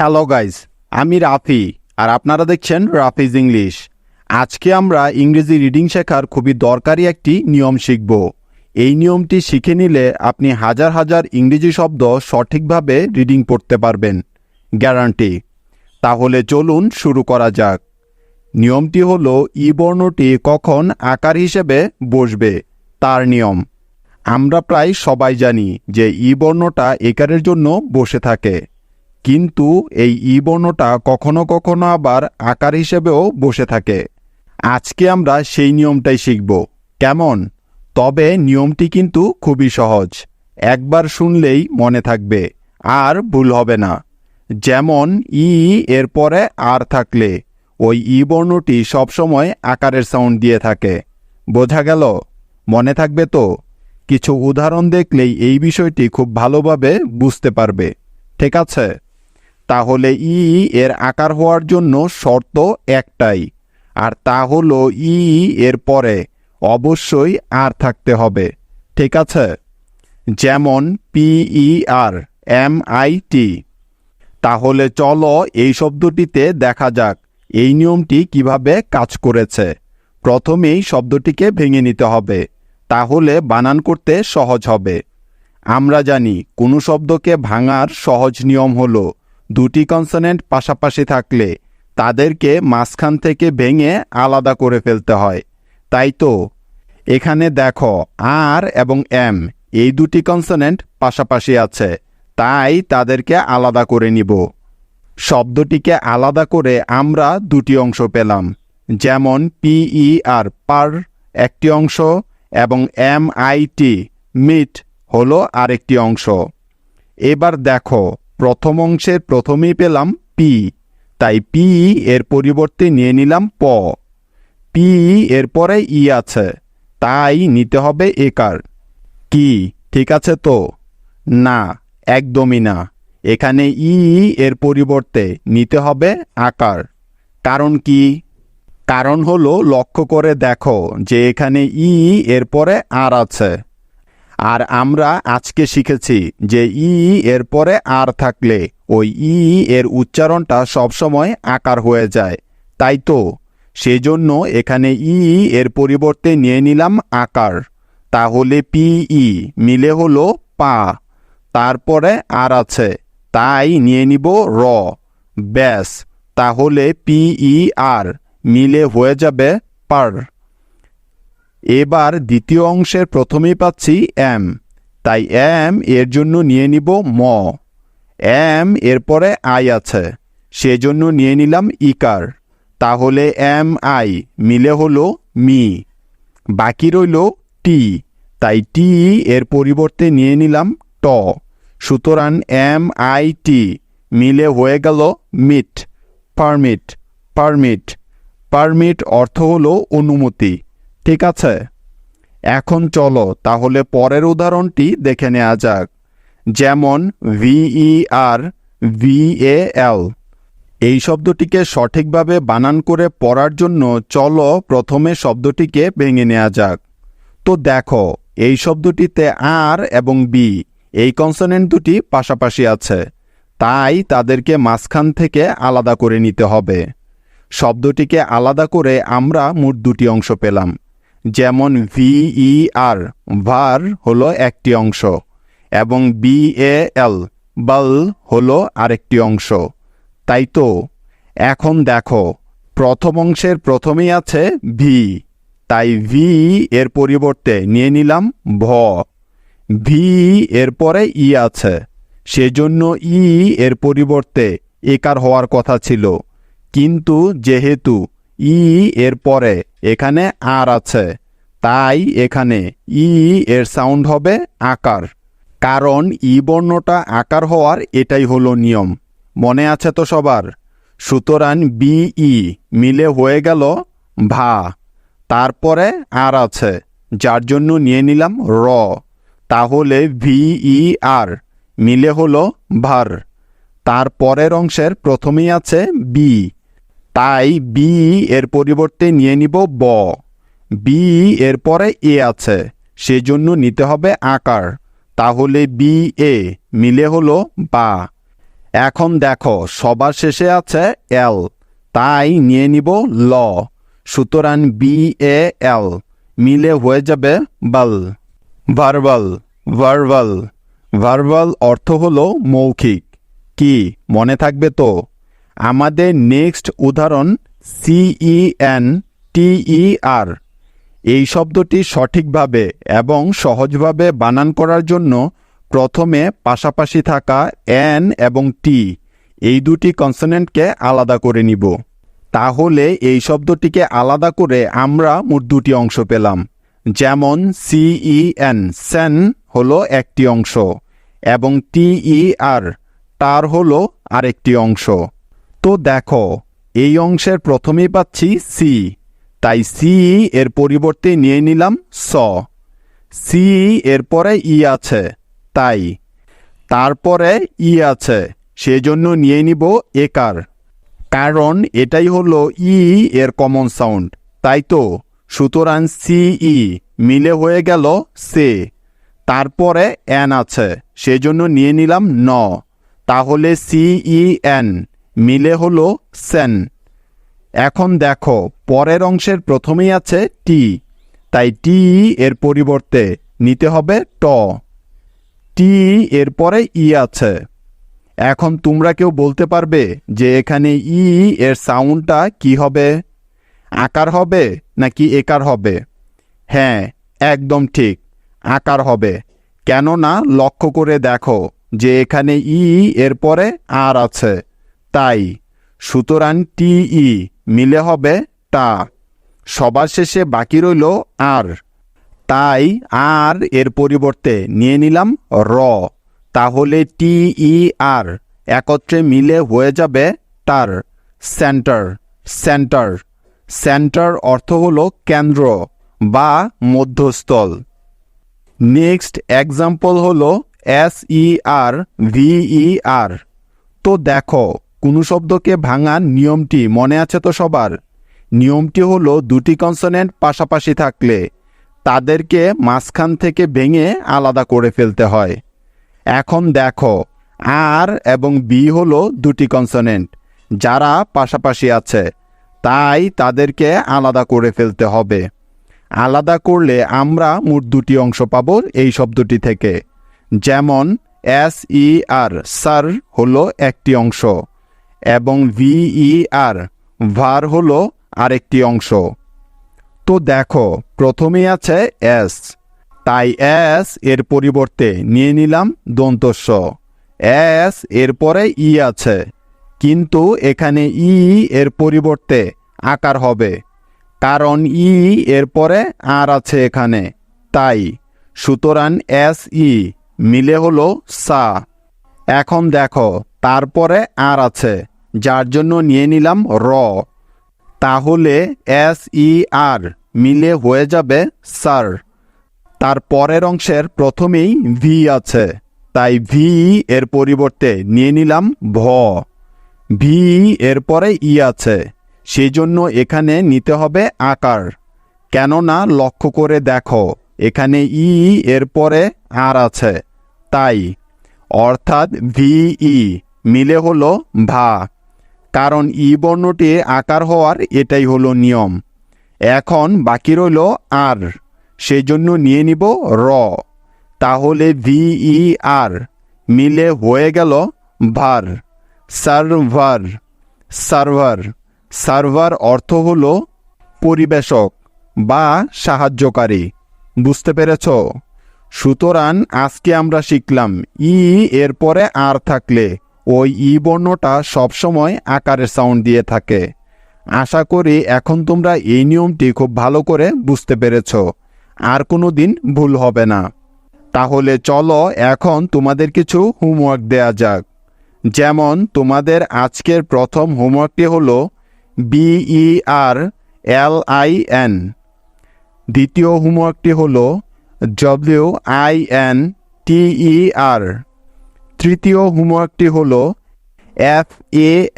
Hello guys, আমি রাফি আর আপনারা দেখছেন রাফিজ ইংলিশ। আজকে আমরা ইংরেজি রিডিং শেখার খুবই দরকারি একটি নিয়ম শিখব। এই নিয়মটি শিখে নিলে আপনি হাজার হাজার ইংরেজি শব্দ সঠিকভাবে রিডিং পড়তে পারবেন, গ্যারান্টি। তাহলে চলুন শুরু করা যাক। নিয়মটি হলো ই বর্ণটি কখন আকার হিসেবে বসবে তার নিয়ম। আমরা প্রায় সবাই জানি যে ই বর্ণটা একারের জন্য বসে থাকে, কিন্তু এই ই বর্ণটা কখনো কখনো আবার আকার হিসেবেও বসে থাকে। আজকে আমরা সেই নিয়মটাই শিখব। কেমন? তবে নিয়মটি কিন্তু খুবই সহজ, একবার শুনলেই মনে থাকবে আর ভুল হবে না। যেমন ই এর পরে আর থাকলে ওই ই বর্ণটি সবসময় আকারের সাউন্ড দিয়ে থাকে। বোঝা গেল? মনে থাকবে তো? কিছু উদাহরণ দেখলেই এই বিষয়টি খুব ভালোভাবে বুঝতে পারবে। ঠিক আছে? তাহলে ই এর আকার হওয়ার জন্য শর্ত একটাই, আর তা হলো ই এর পরে অবশ্যই আর থাকতে হবে। ঠিক আছে? যেমন PER MIT। তাহলে চলো এই শব্দটিতে দেখা যাক এই নিয়মটি কিভাবে কাজ করেছে। প্রথমেই শব্দটিকে ভেঙে নিতে হবে, তাহলে বানান করতে সহজ হবে। আমরা জানি কোনো শব্দকে ভাঙার সহজ নিয়ম হলো দুটি কনসোনেন্ট পাশাপাশি থাকলে তাদেরকে মাঝখান থেকে ভেঙে আলাদা করে ফেলতে হয়। তাই তো এখানে দেখো আর এবং এম এই দুটি কনসোনেন্ট পাশাপাশি আছে, তাই তাদেরকে আলাদা করে নিব। শব্দটিকে আলাদা করে আমরা দুটি অংশ পেলাম, যেমন PER পার একটি অংশ এবং MIT মিট হলো আরেকটি অংশ। এবার দেখো প্রথম অংশের প্রথমেই পেলাম পি, তাই পি এর পরিবর্তে নিয়ে নিলাম প। পি এর পরে ই আছে, তাই নিতে হবে একার। কি ঠিক আছে তো? না, একদমই না। এখানে ই এর পরিবর্তে নিতে হবে আকার। কারণ কি? কারণ হলো লক্ষ্য করে দেখো যে এখানে ই এর পরে আর আছে, আর আমরা আজকে শিখেছি যে ই এর পরে আর থাকলে ওই ই এর উচ্চারণটা সবসময় আকার হয়ে যায়। তাই তো সেজন্য এখানে ই এর পরিবর্তে নিয়ে নিলাম আকার। তাহলে PE মিলে হলো পা, তারপরে আর আছে তাই নিয়ে নিব র। ব্যাস, তাহলে PER মিলে হয়ে যাবে পার। এবার দ্বিতীয় অংশের প্রথমেই পাচ্ছি এম, তাই এম এর জন্য নিয়ে নিব ম। এম এর পরে আই আছে, সেজন্য নিয়ে নিলাম ইকার। তাহলে MI মিলে হলো মি। বাকি রইল টি, তাই টি এর পরিবর্তে নিয়ে নিলাম ট। সুতরাং MIT মিলে হয়ে গেল মিট। Permit, permit. পারমিট অর্থ হলো অনুমতি। ঠিক আছে? এখন চলো তাহলে পরের উদাহরণটি দেখে নেওয়া যাক। যেমন VER VAL। এই শব্দটিকে সঠিকভাবে বানান করে পড়ার জন্য চলো প্রথমে শব্দটিকে ভেঙে নেওয়া যাক। তো দেখো এই শব্দটিতে আর এবং বি এই কনসোনেন্ট দুটি পাশাপাশি আছে, তাই তাদেরকে মাঝখান থেকে আলাদা করে নিতে হবে। শব্দটিকে আলাদা করে আমরা মোট দুটি অংশ পেলাম, যেমন VER ভার হলো একটি অংশ এবং BAL বাল হলো আরেকটি অংশ। তাই তো এখন দেখো প্রথম অংশের প্রথমেই আছে ভি, তাই ভি এর পরিবর্তে নিয়ে নিলাম ভ। ভি এর পরে ই আছে, সেজন্য ই এর পরিবর্তে একার হওয়ার কথা ছিল, কিন্তু যেহেতু ই এর পরে এখানে আর আছে, তাই এখানে ই এর সাউন্ড হবে আকার। কারণ ই বর্ণটা আকার হওয়ার এটাই হলো নিয়ম। মনে আছে তো সবার? সুতরাং BE মিলে হয়ে গেল ভা। তারপরে আর আছে, যার জন্য নিয়ে নিলাম র। তাহলে VER মিলে হলো ভার। তার পরের অংশের প্রথমেই আছে বি, তাই বি এর পরিবর্তে নিয়ে নিব ব। বি এর পরে এ আছে, সেজন্য নিতে হবে আকার। তাহলে BA মিলে হলো বা। এখন দেখো সবার শেষে আছে এল, তাই নিয়ে নিব ল। সুতরাং বি এ এল মিলে হয়ে যাবে বাল। ভার্বাল, ভার্বাল, ভার্বাল অর্থ হলো মৌখিক। কি মনে থাকবে তো? আমাদের নেক্সট উদাহরণ CENTER। এই শব্দটি সঠিকভাবে এবং সহজভাবে বানান করার জন্য প্রথমে পাশাপাশি থাকা এন এবং টি এই দুটি কনসোনেন্টকে আলাদা করে নিব। তাহলে এই শব্দটিকে আলাদা করে আমরা মোট দুটি অংশ পেলাম। যেমন CEN সেন হলো একটি অংশ এবং TER টার হলো আরেকটি অংশ। তো দেখো এই অংশের প্রথমেই পাচ্ছি সি, তাই সি এর পরিবর্তে নিয়ে নিলাম স। সি এর পরে ই আছে তাই, তারপরে ই আছে সেজন্য নিয়ে নিব একার, কারণ এটাই হলো ই এর কমন সাউন্ড, তাই তো। সুতরাং সিই মিলে হয়ে গেল সে। তারপরে এন আছে সেজন্য নিয়ে নিলাম ন, তাহলে CEN মিলে হলো সেন। এখন দেখো পরের অংশের প্রথমেই আছে টি, তাই টি এর পরিবর্তে নিতে হবে ট। টি এর পরে ই আছে। এখন তোমরা কেউ বলতে পারবে যে এখানে ই এর সাউন্ডটা কি হবে? আকার হবে নাকি একার হবে? হ্যাঁ, একদম ঠিক, আকার হবে। কেননা লক্ষ্য করে দেখো যে এখানে ই এর পরে আর আছে, তাই। সুতরাং TE মিলে হবে টা। সবার শেষে বাকি রইল আর, তাই আর এর পরিবর্তে নিয়ে নিলাম র। তাহলে TER একত্রে মিলে হয়ে যাবে টার, সেন্টার। সেন্টার, সেন্টার অর্থ হলো কেন্দ্র বা মধ্যস্থল। নেক্সট এক্সাম্পল হলো SERVER। তো দেখো কোনো শব্দকে ভাঙার নিয়মটি মনে আছে তো সবার? নিয়মটি হলো দুটি কনসোনেন্ট পাশাপাশি থাকলে তাদেরকে মাঝখান থেকে ভেঙে আলাদা করে ফেলতে হয়। এখন দেখো আর এবং বি হলো দুটি কনসোনেন্ট যারা পাশাপাশি আছে, তাই তাদেরকে আলাদা করে ফেলতে হবে। আলাদা করলে আমরা মোট দুটি অংশ পাবো এই শব্দটি থেকে। যেমন SER সার হলো একটি অংশ এবং VER ভার হলো আরেকটি অংশ। তো দেখো প্রথমেই আছে এস, তাই এস এর পরিবর্তে নিয়ে নিলাম দন্তস্ব। এস এর পরে ই আছে, কিন্তু এখানে ই এর পরিবর্তে আকার হবে, কারণ ই এর পরে আর আছে এখানে, তাই। সুতরাং SE মিলে হলো সা। এখন দেখো তারপরে আর আছে, যার জন্য নিয়ে নিলাম র। তাহলে SER মিলে হয়ে যাবে সার। তার পরের অংশের প্রথমেই ভি আছে, তাই ভি এর পরিবর্তে নিয়ে নিলাম ভ। ভি এর পরে ই আছে, সেই জন্য এখানে নিতে হবে আকার। কেননা লক্ষ্য করে দেখো এখানে ই এর পরে আর আছে, তাই। অর্থাৎ VE মিলে হলো ভা, কারণ ই বর্ণটি আকার হওয়ার এটাই হলো নিয়ম। এখন বাকি রইল আর, সেজন্য নিয়ে নিব র। তাহলে VER মিলে হয়ে গেল ভার, সার্ভার। সার্ভার, সার্ভার অর্থ হলো পরিবেশক বা সাহায্যকারী। বুঝতে পেরেছ? সুতরাং আজকে আমরা শিখলাম ই এর পরে আর থাকলে ওই ই বর্ণটা সবসময় আকারের সাউন্ড দিয়ে থাকে। আশা করি এখন তোমরা এই নিয়মটি খুব ভালো করে বুঝতে পেরেছ, আর কোনো দিন ভুল হবে না। তাহলে চলো এখন তোমাদের কিছু হোমওয়ার্ক দেয়া যাক। যেমন তোমাদের আজকের প্রথম হোমওয়ার্কটি হলো BERLIN। দ্বিতীয় হোমওয়ার্কটি হলো WINTER। তৃতীয় হোমওয়ার্কটি হলো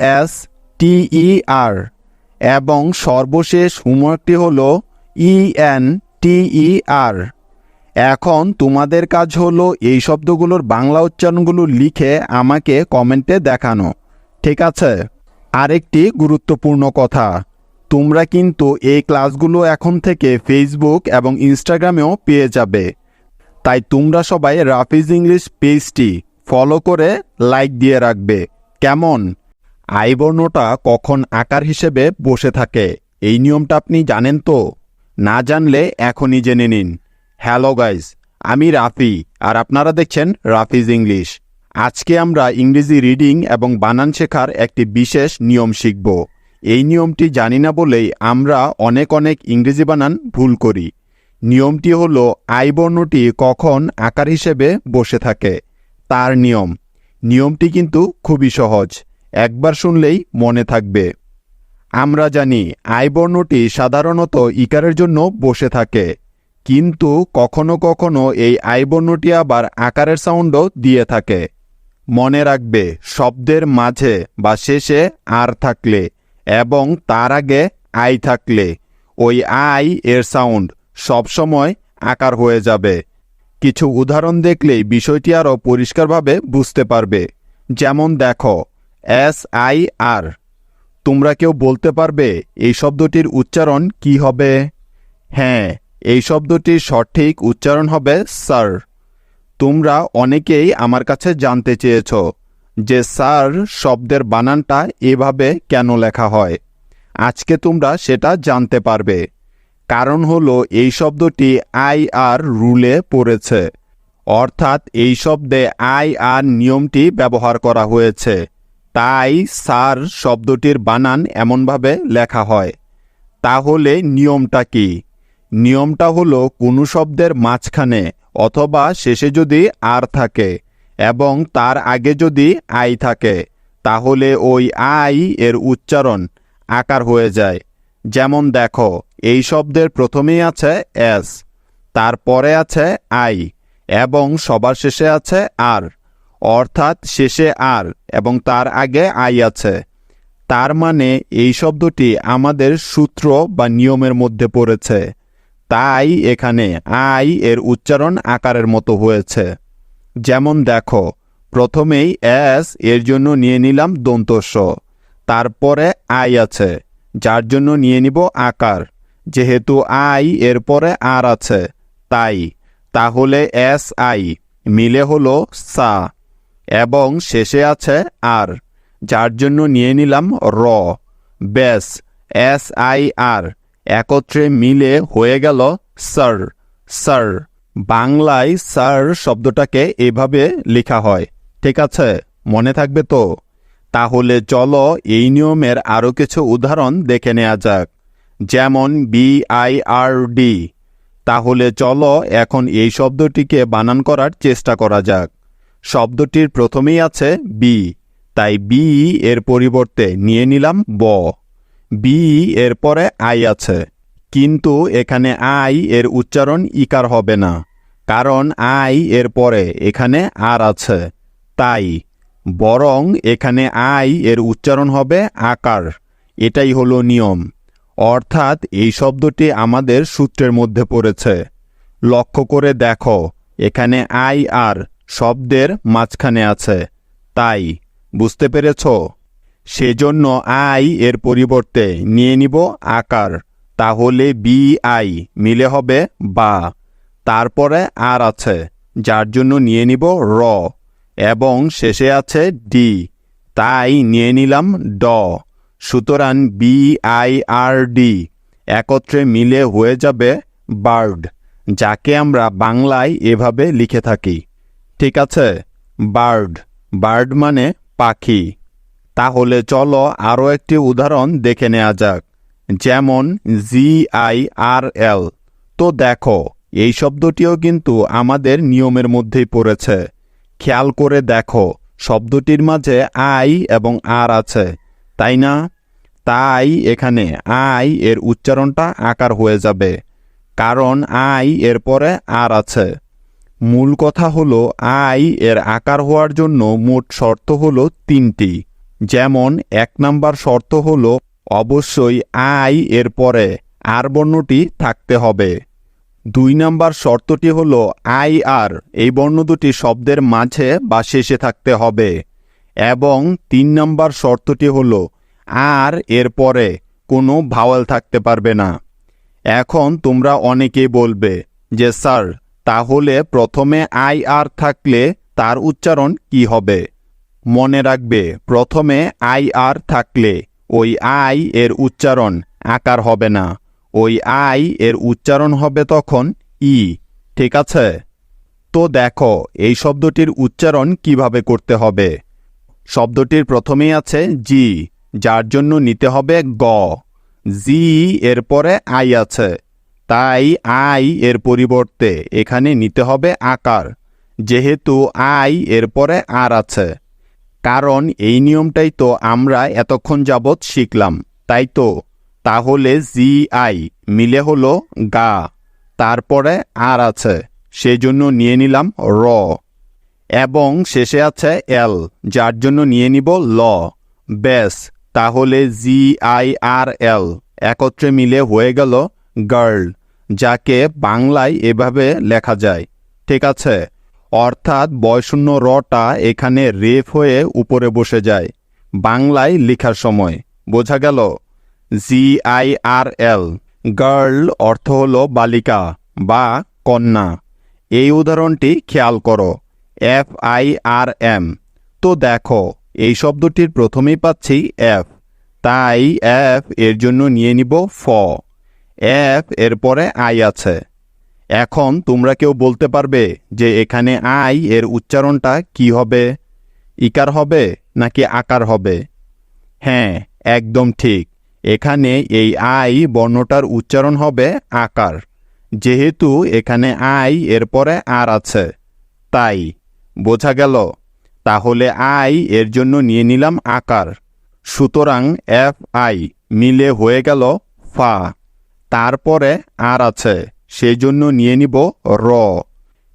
FASTER এবং সর্বশেষ হোমওয়ার্কটি হলো ENTER। এখন তোমাদের কাজ হলো এই শব্দগুলোর বাংলা উচ্চারণগুলো লিখে আমাকে কমেন্টে দেখানো, ঠিক আছে? আরেকটি গুরুত্বপূর্ণ কথা, তোমরা কিন্তু এই ক্লাসগুলো এখন থেকে ফেসবুক এবং ইনস্টাগ্রামেও পেয়ে যাবে। তাই তোমরা সবাই রাফিজ ইংলিশ পেজটি ফলো করে লাইক দিয়ে রাখবে। কেমন? আই বর্ণটা কখন আকার হিসেবে বসে থাকে এই নিয়মটা আপনি জানেন তো? না জানলে এখনই জেনে নিন। হ্যালো গাইজ, আমি রাফি আর আপনারা দেখছেন রাফিজ ইংলিশ। আজকে আমরা ইংরেজি রিডিং এবং বানান শেখার একটি বিশেষ নিয়ম শিখব। এই নিয়মটি জানি না বলেই আমরা অনেক ইংরেজি বানান ভুল করি। নিয়মটি হলো আই বর্ণটি কখন আকার হিসেবে বসে থাকে তার নিয়ম। নিয়মটি কিন্তু খুবই সহজ, একবার শুনলেই মনে থাকবে। আমরা জানি আই বর্ণটি সাধারণত ইকারের জন্য বসে থাকে, কিন্তু কখনো কখনো এই আই বর্ণটি আবার আকারের সাউন্ডও দিয়ে থাকে। মনে রাখবে, শব্দের মাঝে বা শেষে আর থাকলে এবং তার আগে আই থাকলে ওই আই এর সাউন্ড সবসময় আকার হয়ে যাবে। কিছু উদাহরণ দেখলেই বিষয়টি আরও পরিষ্কারভাবে বুঝতে পারবে। যেমন দেখো, SIR। তোমরা কেউ বলতে পারবে এই শব্দটির উচ্চারণ কি হবে? হ্যাঁ, এই শব্দটির সঠিক উচ্চারণ হবে স্যার। তোমরা অনেকেই আমার কাছে জানতে চেয়েছ যে স্যার শব্দের বানানটা এভাবে কেন লেখা হয়। আজকে তোমরা সেটা জানতে পারবে। কারণ হলো এই শব্দটি IR রুলে পড়েছে, অর্থাৎ এই শব্দে IR নিয়মটি ব্যবহার করা হয়েছে। তাই স্যার শব্দটির বানান এমনভাবে লেখা হয়। তাহলে নিয়মটা কি? নিয়মটা হলো কোনো শব্দের মাঝখানে অথবা শেষে যদি আর থাকে এবং তার আগে যদি আই থাকে, তাহলে ওই আই এর উচ্চারণ আকার হয়ে যায়। যেমন দেখো, এই শব্দের প্রথমেই আছে এস, তারপরে আছে আই এবং সবার শেষে আছে আর, অর্থাৎ শেষে আর এবং তার আগে আই আছে। তার মানে এই শব্দটি আমাদের সূত্র বা নিয়মের মধ্যে পড়েছে। তাই এখানে আই এর উচ্চারণ আকারের মতো হয়েছে। যেমন দেখো, প্রথমেই এস এর জন্য নিয়ে নিলাম দন্তস্ব, তারপরে আই আছে যার জন্য নিয়ে নিব আকার। যেহেতু আই এর পরে আর আছে তাই, তাহলে SI মিলে হলো সা এবং শেষে আছে আর, যার জন্য নিয়ে নিলাম র। ব্যাস, SIR একত্রে মিলে হয়ে গেল স্যার। স্যার। বাংলায় স্যার শব্দটাকে এভাবে লেখা হয়, ঠিক আছে? মনে থাকবে তো? তাহলে চলো এই নিয়মের আরও কিছু উদাহরণ দেখে নেওয়া যাক। যেমন BIRD। তাহলে চলো এখন এই শব্দটিকে বানান করার চেষ্টা করা যাক। শব্দটির প্রথমেই আছে বি, তাই বি এর পরিবর্তে নিয়ে নিলাম ব। বি এর পরে আই আছে, কিন্তু এখানে আই এর উচ্চারণ ইকার হবে না, কারণ আই এর পরে এখানে আর আছে। তাই বরং এখানে আই এর উচ্চারণ হবে আকার। এটাই হলো নিয়ম, অর্থাৎ এই শব্দটি আমাদের সূত্রের মধ্যে পড়েছে। লক্ষ্য করে দেখো, এখানে আই আর শব্দের মাঝখানে আছে। তাই, বুঝতে পেরেছ? সেজন্য আই এর পরিবর্তে নিয়ে নিব আকার। তাহলে BI মিলে হবে বা। তারপরে আর আছে যার জন্য নিয়ে নিব র এবং শেষে আছে ডি, তাই নিয়ে নিলাম ড। সুতরাং BIRD একত্রে মিলে হয়ে যাবে বার্ড, যাকে আমরা বাংলায় এভাবে লিখে থাকি, ঠিক আছে? বার্ড। বার্ড মানে পাখি। তাহলে চলো আরও একটি উদাহরণ দেখে নেওয়া যাক। যেমন GIRL। তো দেখো, এই শব্দটিও কিন্তু আমাদের নিয়মের মধ্যেই পড়েছে। খেয়াল করে দেখো, শব্দটির মাঝে আই এবং আর আছে, তাই না? তাই এখানে আই এর উচ্চারণটা আকার হয়ে যাবে, কারণ আই এর পরে আর আছে। মূল কথা হলো আই এর আকার হওয়ার জন্য মোট শর্ত হলো 3টি। যেমন 1 নাম্বার শর্ত হলো অবশ্যই আই এর পরে আর বর্ণটি থাকতে হবে। 2 নাম্বার শর্তটি হলো আই আর এই বর্ণ দুটি শব্দের মাঝে বা শেষে থাকতে হবে এবং 3 নাম্বার শর্তটি হলো আর এর পরে কোনো ভাওয়াল থাকতে পারবে না। এখন তোমরা অনেকেই বলবে যে স্যার তাহলে প্রথমে আই আর থাকলে তার উচ্চারণ কি হবে? মনে রাখবে প্রথমে আই আর থাকলে ওই আই এর উচ্চারণ আকার হবে না, ওই আই এর উচ্চারণ হবে তখন ই। ঠিক আছে? তো দেখো এই শব্দটির উচ্চারণ কিভাবে করতে হবে। শব্দটির প্রথমেই আছে জি, যার জন্য নিতে হবে গ। জি এর পরে আই আছে, তাই আই এর পরিবর্তে এখানে নিতে হবে আকার, যেহেতু আই এর পরে আর আছে। কারণ এই নিয়মটাই তো আমরা এতক্ষণ যাবৎ শিখলাম, তাই তো? তাহলে জি আই মিলে হলো গা, তারপরে আর আছে, সেজন্য নিয়ে নিলাম র, এবং শেষে আছে এল, যার জন্য নিয়ে নিব ল। ব্যাস, তাহলে জি আই আর এল একত্রে মিলে হয়ে গেল গার্ল, যাকে বাংলায় এভাবে লেখা যায়। ঠিক আছে? অর্থাৎ বয়শূন্য রটা এখানে রেফ হয়ে উপরে বসে যায় বাংলায় লেখার সময়। বোঝা গেল? G I R L, girl অর্থ হলো বালিকা বা কন্যা। এই উদাহরণটি খেয়াল করো, এফ আই আর এম। তো দেখো এই শব্দটির প্রথমেই পাচ্ছি এফ, তাই এফ এর জন্য নিয়ে নিব ফ। এফ এর পরে আই আছে। এখন তোমরা কেউ বলতে পারবে যে এখানে আই এর উচ্চারণটা কি হবে? ইকার হবে নাকি আকার হবে? হ্যাঁ, একদম ঠিক। এখানে এই আই বর্ণটার উচ্চারণ হবে আকার, যেহেতু এখানে আই এর পরে আর আছে, তাই। বোঝা গেল? তাহলে আই এর জন্য নিয়ে নিলাম আকার, সুতরাং এফ আই মিলে হয়ে গেল ফা। তারপরে আর আছে, সেজন্য নিয়ে নিব র,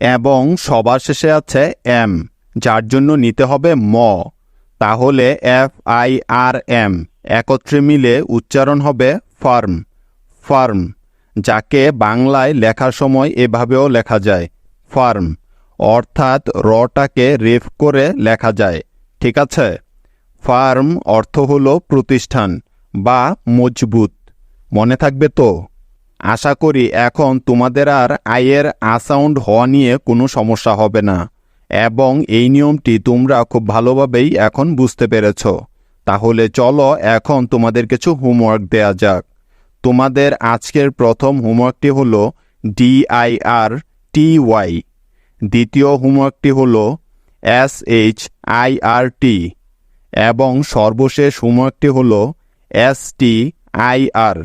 এবং সবার শেষে আছে এম, যার জন্য নিতে হবে ম। তাহলে এফ আই আর এম একত্রে মিলে উচ্চারণ হবে ফার্ম, ফার্ম, যাকে বাংলায় লেখার সময় এভাবেও লেখা যায় ফার্ম, অর্থাৎ রটাকে রেফ করে লেখা যায়। ঠিক আছে? ফার্ম অর্থ হলো প্রতিষ্ঠান বা মজবুত। মনে থাকবে তো? আশা করি এখন তোমাদের আর আইয়ের আসাউন্ড হওয়া নিয়ে কোনো সমস্যা হবে না, এবং এই নিয়মটি তোমরা খুব ভালোভাবেই এখন বুঝতে পেরেছ। তাহলে চলো এখন তোমাদের কিছু হোমওয়ার্ক দেয়া যাক। তোমাদের আজকের প্রথম হোমওয়ার্কটি হলো DIRTY, দ্বিতীয় হোমওয়ার্কটি হলো SHIRT, এবং সর্বশেষ হোমওয়ার্কটি হলো STIR।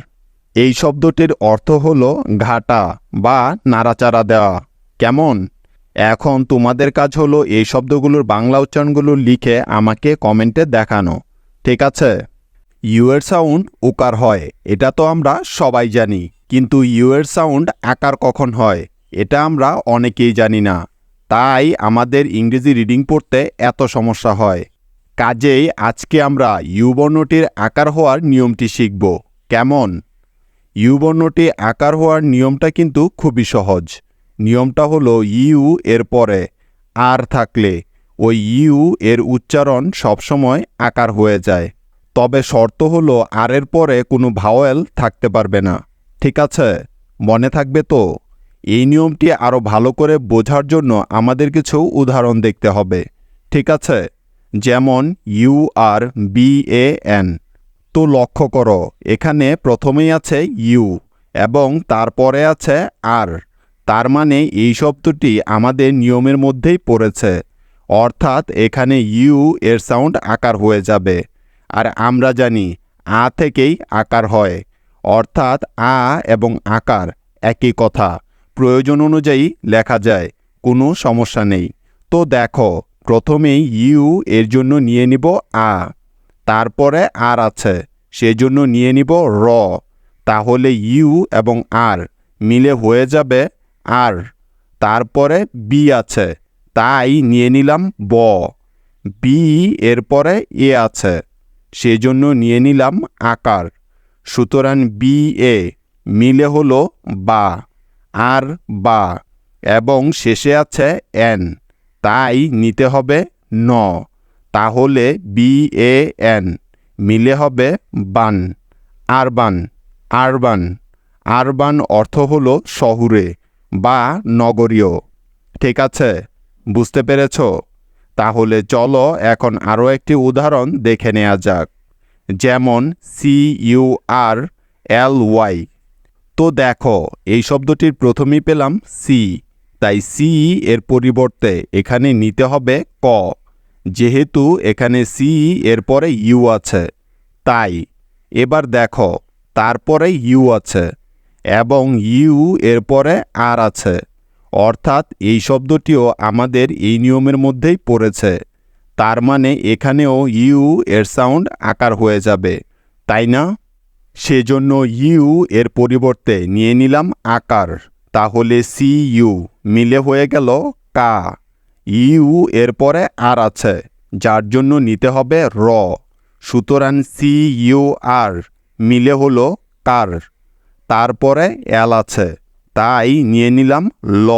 এই শব্দটির অর্থ হলো ঘাটা বা নাড়াচাড়া দেওয়া। কেমন? এখন তোমাদের কাজ হলো এই শব্দগুলোর বাংলা উচ্চারণগুলো লিখে আমাকে কমেন্টে দেখানো। ঠিক আছে? ইউ এর সাউন্ড উকার হয়, এটা তো আমরা সবাই জানি, কিন্তু ইউ এর সাউন্ড আকার কখন হয় এটা আমরা অনেকেই জানি না, তাই আমাদের ইংরেজি রিডিং পড়তে এত সমস্যা হয়। কাজেই আজকে আমরা ইউ বর্ণটির আকার হওয়ার নিয়মটি শিখব। কেমন? ইউ বর্ণটি আকার হওয়ার নিয়মটা কিন্তু খুবই সহজ। নিয়মটা হলো ইউ এর পরে আর থাকলে ওই ইউ এর উচ্চারণ সবসময় আকার হয়ে যায়, তবে শর্ত হলো আর এর পরে কোনো ভাওয়েল থাকতে পারবে না। ঠিক আছে? মনে থাকবে তো? এই নিয়মটি আরও ভালো করে বোঝার জন্য আমাদের কিছু উদাহরণ দেখতে হবে। ঠিক আছে? যেমন URBAN। তো লক্ষ্য করো এখানে প্রথমেই আছে ইউ এবং তারপরে আছে আর, তার মানে এই শব্দটি আমাদের নিয়মের মধ্যেই পড়েছে, অর্থাৎ এখানে ইউ এর সাউন্ড আকার হয়ে যাবে। আর আমরা জানি আ থেকেই আকার হয়, অর্থাৎ আ এবং আকার একই কথা, প্রয়োজন অনুযায়ী লেখা যায়, কোনো সমস্যা নেই। তো দেখো প্রথমেই ইউ এর জন্য নিয়ে নিব আ, তারপরে আর আছে, সেজন্য নিয়ে নিব র, তাহলে ইউ এবং আর মিলে হয়ে যাবে আর। তারপরে বি আছে, তাই নিয়ে নিলাম ব। বি এর পরে এ আছে, সেজন্য নিয়ে নিলাম আকার, সুতরাং বি এ মিলে হলো বা। আর বা এবং শেষে আছে এন, তাই নিতে হবে ন। তাহলে BAN মিলে হবে বান, আরবান, আরবান। আরবান অর্থ হলো শহুরে বা নগরীয়। ঠিক আছে, বুঝতে পেরেছ? তাহলে চলো এখন আরও একটি উদাহরণ দেখে নেওয়া যাক। যেমন CURLY। তো দেখো, এই শব্দটির প্রথমেই পেলাম সি, তাই সি এর পরিবর্তে এখানে নিতে হবে ক। যেহেতু এখানে সি এর পরে ইউ আছে, তাই এবার দেখো তারপরে ইউ আছে এবং ইউ এর পরে আর আছে, অর্থাৎ এই শব্দটিও আমাদের এই নিয়মের মধ্যেই পড়েছে। তার মানে এখানেও ইউ এর সাউন্ড আকার হয়ে যাবে, তাই না? সেজন্য ইউ এর পরিবর্তে নিয়ে নিলাম আকার। তাহলে CU মিলে হয়ে গেল কা। ইউ এর পরে আর আছে, যার জন্য নিতে হবে র। সুতরাং CUR মিলে হলো কার। তারপরে এল আছে, তাই নিয়ে নিলাম ল।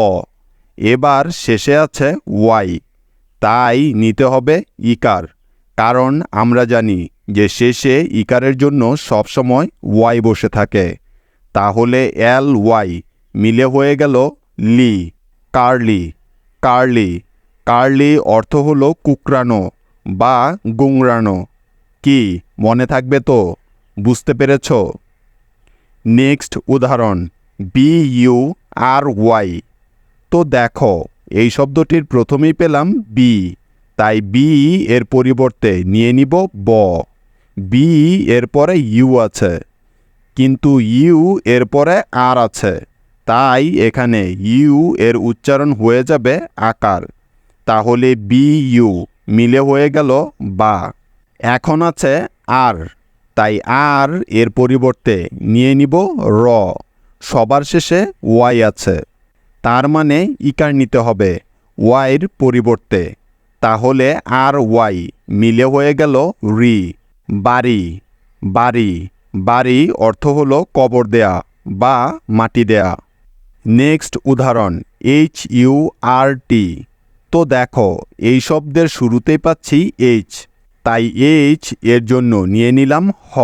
এবার শেষে আছে ওয়াই, তাই নিতে হবে ইকার, কারণ আমরা জানি যে শেষে ইকারের জন্য সবসময় ওয়াই বসে থাকে। তাহলে LY মিলে হয়ে গেল লি, কার্লি, কার্লি। কার্লি অর্থ হলো কুকরানো বা গুংরানো। কি মনে থাকবে তো? বুঝতে পেরেছ? নেক্সট উদাহরণ BURY। তো দেখো, এই শব্দটির প্রথমেই পেলাম বি, তাই বি এর পরিবর্তে নিয়ে নিব ব। বি এর পরে ইউ আছে, কিন্তু ইউ এর পরে আর আছে, তাই এখানে ইউ এর উচ্চারণ হয়ে যাবে আকার। তাহলে BU মিলে হয়ে গেল বা। এখন আছে আর, তাই আর এর পরিবর্তে নিয়ে নিব র। সবার শেষে ওয়াই আছে, তার মানে ইকার নিতে হবে ওয়াইয়ের পরিবর্তে। তাহলে আর ওয়াই মিলে হয়ে গেল রি, বাড়ি, বাড়ি। বাড়ি অর্থ হলো কবর দেয়া বা মাটি দেয়া। নেক্সট উদাহরণ HURT। তো দেখো, এই শব্দের শুরুতেই পাচ্ছি এইচ, তাই এইচ এর জন্য নিয়ে নিলাম হ।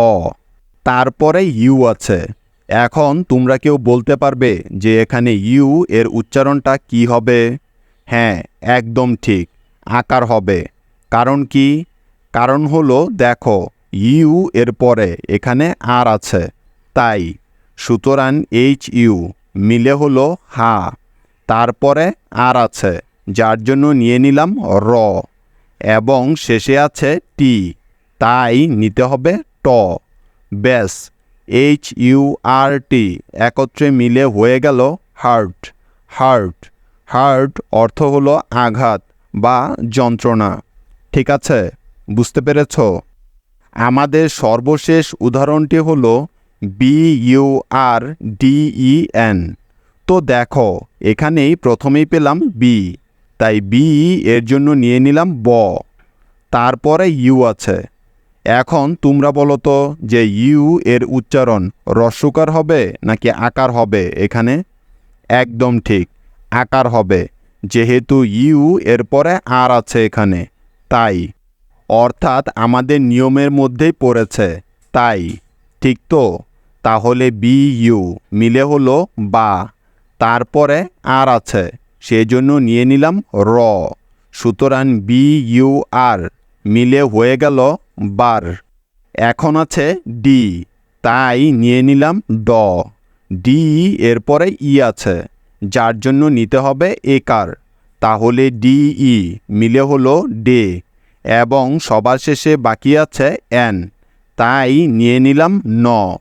তারপরে ইউ আছে। এখন তোমরা কেউ বলতে পারবে যে এখানে ইউ এর উচ্চারণটা কি হবে? হ্যাঁ, একদম ঠিক, আকার হবে। কারণ কি? কারণ হলো দেখো, ইউ এর পরে এখানে আর আছে, তাই। সুতরাং HU মিলে হলো হা। তারপরে আর আছে, যার জন্য নিয়ে নিলাম র এবং শেষে আছে টি, তাই নিতে হবে ট। ব্যাস, HURT একত্রে মিলে হয়ে গেল হার্ট, হার্ট। হার্ট অর্থ হলো আঘাত বা যন্ত্রণা। ঠিক আছে, বুঝতে পেরেছ? আমাদের সর্বশেষ উদাহরণটি হলো BURDEN। তো দেখো, এখানেই প্রথমেই পেলাম বি, তাই বি এর জন্য নিয়ে নিলাম ব। তারপরে ইউ আছে। এখন তোমরা বলো তো যে ইউ এর উচ্চারণ রস্যকার হবে নাকি আকার হবে এখানে? একদম ঠিক, আকার হবে, যেহেতু ইউ এর পরে আর আছে এখানে, তাই। অর্থাৎ আমাদের নিয়মের মধ্যেই পড়েছে, তাই। ঠিক তো? তাহলে BU মিলে হলো বা। তারপরে আর আছে, সেজন্য নিয়ে নিলাম র। সুতরাং BUR মিলে হয়ে গেল বার। এখন আছে ডি, তাই নিয়ে নিলাম ড। ডি এর পরে ই আছে, যার জন্য নিতে হবে একার। তাহলে DE মিলে হলো ডে এবং সবার শেষে বাকি আছে এন, তাই নিয়ে নিলাম ন।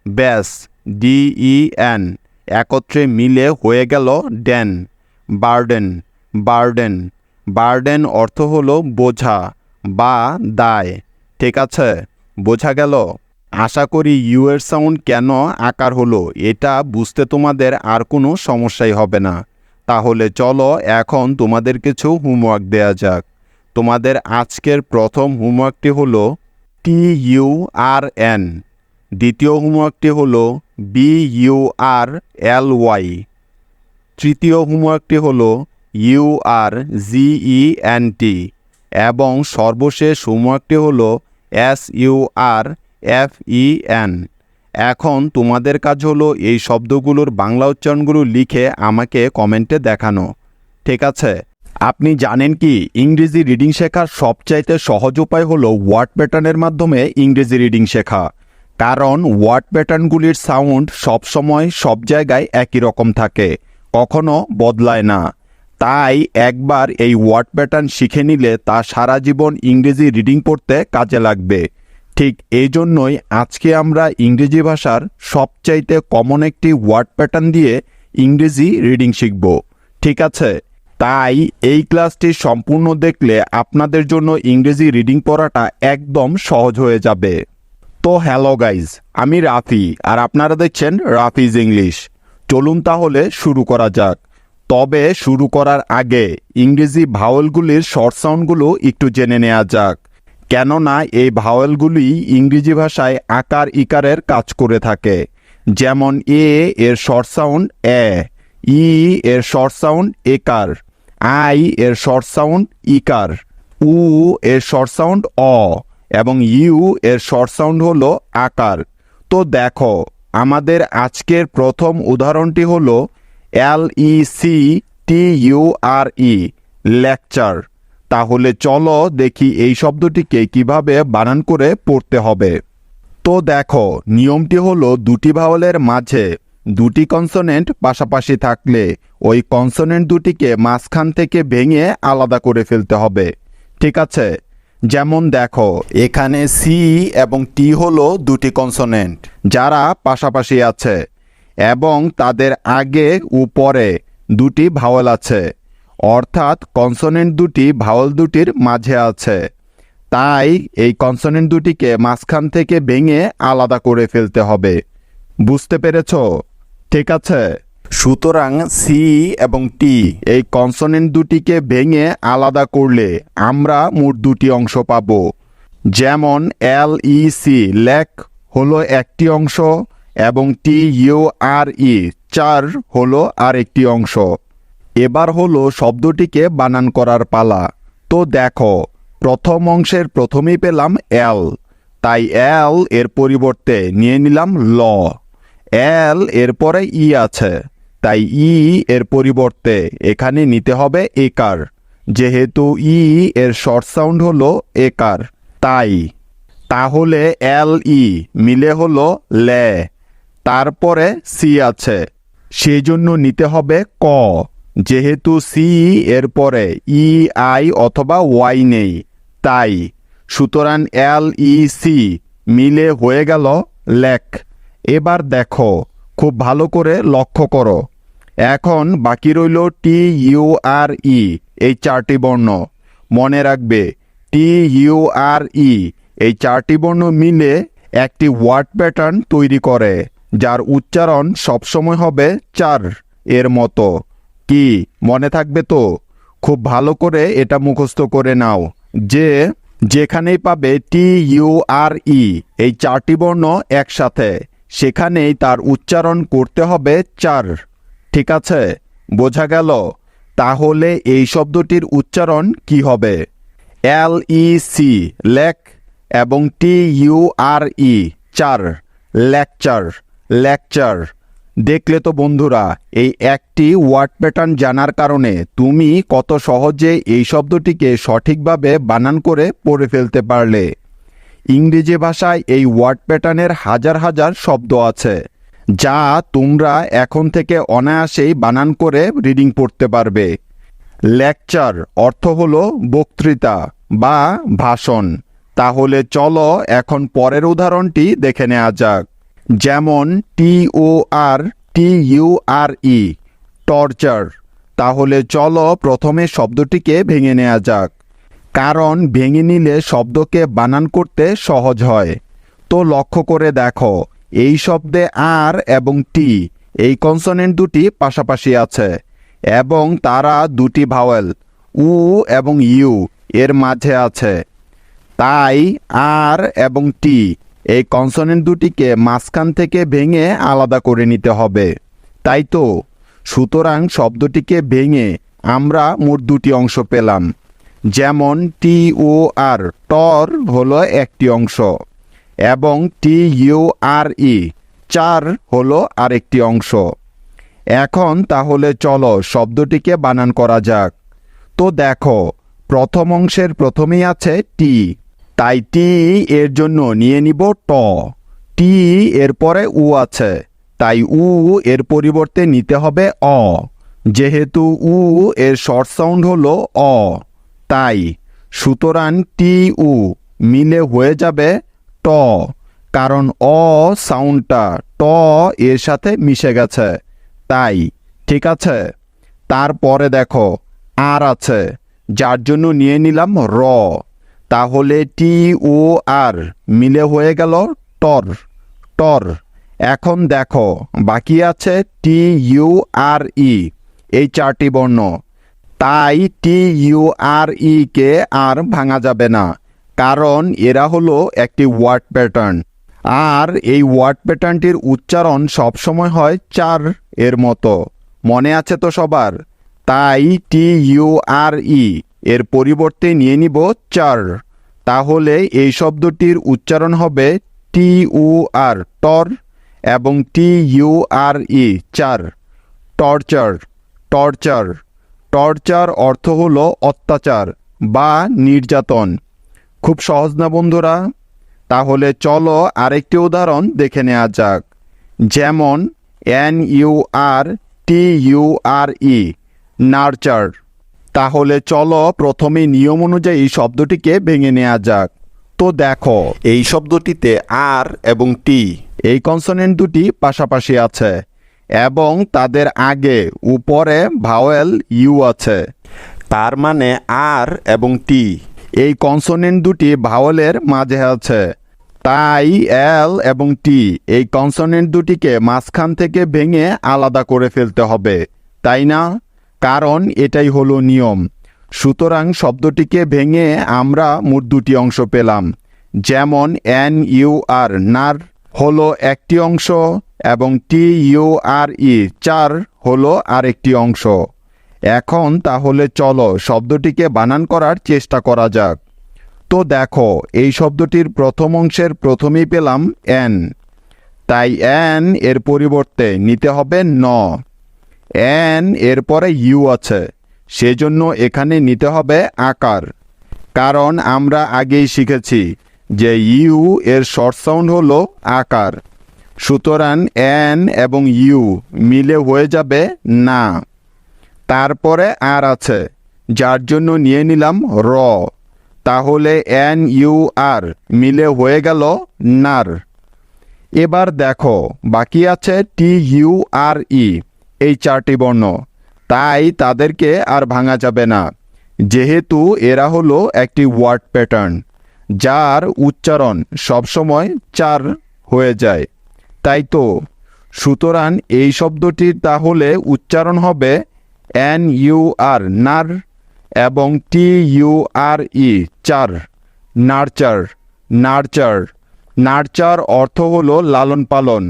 ব্যাস, DEN একত্রে মিলে হয়ে গেল ডেন, বার্ডেন, বার্ডেন। বার্ডেন অর্থ হলো বোঝা বা দায়। ঠিক আছে, বোঝা গেল? আশা করি ইউ এর সাউন্ড কেন আকার হলো এটা বুঝতে তোমাদের আর কোনো সমস্যাই হবে না। তাহলে চলো এখন তোমাদের কিছু হোমওয়ার্ক দেয়া যাক। তোমাদের আজকের প্রথম হোমওয়ার্কটি হলো TURN। দ্বিতীয় হোমওয়ার্কটি হলো BURLY। তৃতীয় হোমওয়ার্কটি হলো URGENT এবং সর্বশেষ হোমওয়ার্কটি হলো SURFEN। এখন তোমাদের কাজ হলো এই শব্দগুলোর বাংলা উচ্চারণগুলো লিখে আমাকে কমেন্টে দেখানো। ঠিক আছে? আপনি জানেন কি ইংরেজি রিডিং শেখার সবচাইতে সহজ উপায় হলো ওয়ার্ড প্যাটার্নের মাধ্যমে ইংরেজি রিডিং শেখা। কারণ ওয়ার্ড প্যাটার্নগুলির সাউন্ড সবসময় সব জায়গায় একই রকম থাকে, কখনো বদলায় না। তাই একবার এই ওয়ার্ড প্যাটার্ন শিখে নিলে তা সারা জীবন ইংরেজি রিডিং পড়তে কাজে লাগবে। ঠিক এই জন্যই আজকে আমরা ইংরেজি ভাষার সবচাইতে কমন একটি ওয়ার্ড প্যাটার্ন দিয়ে ইংরেজি রিডিং শিখব। ঠিক আছে? তাই এই ক্লাসটি সম্পূর্ণ দেখলে আপনাদের জন্য ইংরেজি রিডিং পড়াটা একদম সহজ হয়ে যাবে। তো হ্যালো গাইজ, আমি রাফি আর আপনারা দেখছেন রাফিজ ইংলিশ। চলুন তাহলে শুরু করা যাক। তবে শুরু করার আগে ইংরেজি ভাওয়েলগুলির শর্ট সাউন্ডগুলো একটু জেনে নেওয়া যাক, কেননা এই ভাওয়েলগুলি ইংরেজি ভাষায় আকার ইকারের কাজ করে থাকে। যেমন এ এর শর্ট সাউন্ড এ, ই এর শর্ট সাউন্ড একার, আই এর শর্ট সাউন্ড ইকার, উ এর শর্ট সাউন্ড অ এবং ইউ এর শর্ট সাউন্ড হলো আকার। তো দেখো, আমাদের আজকের প্রথম উদাহরণটি হলো LECTURE লেকচার। তাহলে চলো দেখি এই শব্দটিকে কিভাবে বানান করে পড়তে হবে। তো দেখো, নিয়মটি হলো দুটি ভাওয়েলের মাঝে দুটি কনসোনেন্ট পাশাপাশি থাকলে ওই কনসোনেন্ট দুটিকে মাঝখান থেকে ভেঙে আলাদা করে ফেলতে হবে। ঠিক আছে? যেমন দেখো, এখানে সি এবং টি হলো দুটি কনসোনেন্ট যারা পাশাপাশি আছে এবং তাদের আগে ও পরে দুটি ভাওয়েল আছে, অর্থাৎ কনসোনেন্ট দুটি ভাওয়েল দুটির মাঝে আছে। তাই এই কনসোনেন্ট দুটিকে মাঝখান থেকে ভেঙে আলাদা করে ফেলতে হবে। বুঝতে পেরেছ? ঠিক আছে? সুতরাং সি এবং টি এই কনসোনেন্ট দুটিকে ভেঙে আলাদা করলে আমরা মোট দুটি অংশ পাব। যেমন LEC লেক হলো একটি অংশ এবং TURE চার হলো আরেকটি অংশ। এবার হলো শব্দটিকে বানান করার পালা। তো দেখো, প্রথম অংশের প্রথমেই পেলাম এল, তাই এল এর পরিবর্তে নিয়ে নিলাম ল। এল এর পরে ই আছে, তাই ই এর পরিবর্তে এখানে নিতে হবে একার, যেহেতু ই এর শর্ট সাউন্ড হলো একার। তাহলে LE মিলে হলো লে, তারপরে সি আছে, সেজন্য নিতে হবে ক, যেহেতু সি এর পরে ই আই অথবা ওয়াই নেই। তাই সুতরাং LEC মিলে হয়ে গেল লেক। এবার দেখো, খুব ভালো করে লক্ষ্য করো। এখন বাকি রইল TURE এই চারটি বর্ণ। মনে রাখবে, TURE এই চারটি বর্ণ মিলে একটি ওয়ার্ড প্যাটার্ন তৈরি করে, যার উচ্চারণ সবসময় হবে চার এর মতো। কি মনে থাকবে তো? খুব ভালো করে এটা মুখস্থ করে নাও যে যেখানেই পাবে TURE এই চারটি বর্ণ একসাথে, সেখানেই তার উচ্চারণ করতে হবে চার। ঠিক আছে? বোঝা গেল? তাহলে এই শব্দটির উচ্চারণ কি হবে? LEC লেক এবং TURE চার, লেকচার, লেকচার। দেখলে তো বন্ধুরা, এই একটি ওয়ার্ড প্যাটার্ন জানার কারণে তুমি কত সহজে এই শব্দটিকে সঠিকভাবে বানান করে পড়ে ফেলতে পারলে। ইংরেজি ভাষায় এই ওয়ার্ড প্যাটার্নের হাজার হাজার শব্দ আছে, যা তোমরা এখন থেকে অনায়াসেই বানান করে রিডিং পড়তে পারবে। লেকচার অর্থ হলো বক্তৃতা বা ভাষণ। তাহলে চলো এখন পরের উদাহরণটি দেখে নেওয়া যাক। যেমন TORTURE টর্চার। তাহলে চলো প্রথমে শব্দটিকে ভেঙে নেওয়া যাক, কারণ ভেঙে নিলে শব্দকে বানান করতে সহজ হয়। তো লক্ষ্য করে দেখো, এই শব্দে আর এবং টি এই কনসোনেন্ট দুটি পাশাপাশি আছে এবং তারা দুটি ভাওয়েল উ এবং ইউ এর মাঝে আছে। তাই আর এবং টি এই কনসোনেন্ট দুটিকে মাঝখান থেকে ভেঙে আলাদা করে নিতে হবে। তাই তো? সুতরাং শব্দটিকে ভেঙে আমরা মোট দুটি অংশ পেলাম। যেমন টি ও আর টর হলো একটি অংশ এবং টি ইউ আর ই চার হলো আরেকটি অংশ। এখন তাহলে চলো শব্দটিকে বানান করা যাক। তো দেখো, প্রথম অংশের প্রথমেই আছে টি, তাই টি এর জন্য নিয়ে নিব ট। টি এরপরে উ আছে, তাই উ এর পরিবর্তে নিতে হবে অ। যেহেতু উ এর শর্ট সাউন্ড হলো অ, তাই সুতরাং টি উ মিলে হয়ে যাবে ট, কারণ অ সাউন্ডটা ট এর সাথে মিশে গেছে, তাই ঠিক আছে। তারপরে দেখো আর আছে, যার জন্য নিয়ে নিলাম র, তাহলে টি ও আর মিলে হয়ে গেল টর, টর। এখন দেখো বাকি আছে টি ইউ আর ই, এই চারটি বর্ণ, তাই টি ইউ আর ই কে আর ভাঙা যাবে না, কারণ এরা হলো একটি ওয়ার্ড প্যাটার্ন। আর এই ওয়ার্ড প্যাটার্নটির উচ্চারণ সবসময় হয় চার এর মতো, মনে আছে তো সবার? তাই টি ইউ আর ই এর পরিবর্তে নিয়ে নিব চার, তাহলে এই শব্দটির উচ্চারণ হবে টি উ আর টর এবং টি ইউ আর ই চার, টর্চার, টর্চার। টর্চার অর্থ হলো অত্যাচার বা নির্যাতন। খুব সহজ না বন্ধুরা? তাহলে চলো আরেকটি উদাহরণ দেখে নেওয়া যাক। যেমন N U R T U R E, nurture. তাহলে চলো প্রথমে নিয়ম অনুযায়ী শব্দটিকে ভেঙে নেওয়া যাক। তো দেখো, এই শব্দটিতে আর এবং টি এই কনসোনেন্ট দুটি পাশাপাশি আছে এবং তাদের আগে উপরে ভাওয়েল ইউ আছে। তার মানে আর এবং টি এই কনসোনেন্ট দুটি ভাওয়েলের মাঝে আছে, তাই এল এবং টি এই কনসোনেন্ট দুটিকে মাঝখান থেকে ভেঙে আলাদা করে ফেলতে হবে, তাই না? কারণ এটাই হলো নিয়ম। সুতরাং শব্দটিকে ভেঙে আমরা মোট দুটি অংশ পেলাম। যেমন এন ইউ আর নার হলো একটি অংশ এবং টি ইউ আর ই চার হলো আরেকটি অংশ। এখন তাহলে চলো শব্দটিকে বানান করার চেষ্টা করা যাক। তো দেখো, এই শব্দটির প্রথম অংশের প্রথমেই পেলাম এন, তাই এন এর পরিবর্তে নিতে হবে ন। এন এরপরে ইউ আছে, সেজন্য এখানে নিতে হবে আকার, কারণ আমরা আগেই শিখেছি যে ইউ এর শর্ট সাউন্ড হলো আকার। সুতরাং এন এবং ইউ মিলে হয়ে যাবে না। তারপরে আর আছে, যার জন্য নিয়ে নিলাম র, তাহলে এন ইউ আর মিলে হয়ে গেল নার। এবার দেখো বাকি আছে টি ইউ আর ই, এই চারটি বর্ণ, তাই তাদেরকে আর ভাঙা যাবে না, যেহেতু এরা হলো একটি ওয়ার্ড প্যাটার্ন যার উচ্চারণ সবসময় চার হয়ে যায়, তাই তো। সুতরাং এই শব্দটির তাহলে উচ্চারণ হবে এন ইউ আর নার এবং টি ইউ আর ই চার, নার্চার, নার্চার। নার্চার অর্থ হলো লালন পালন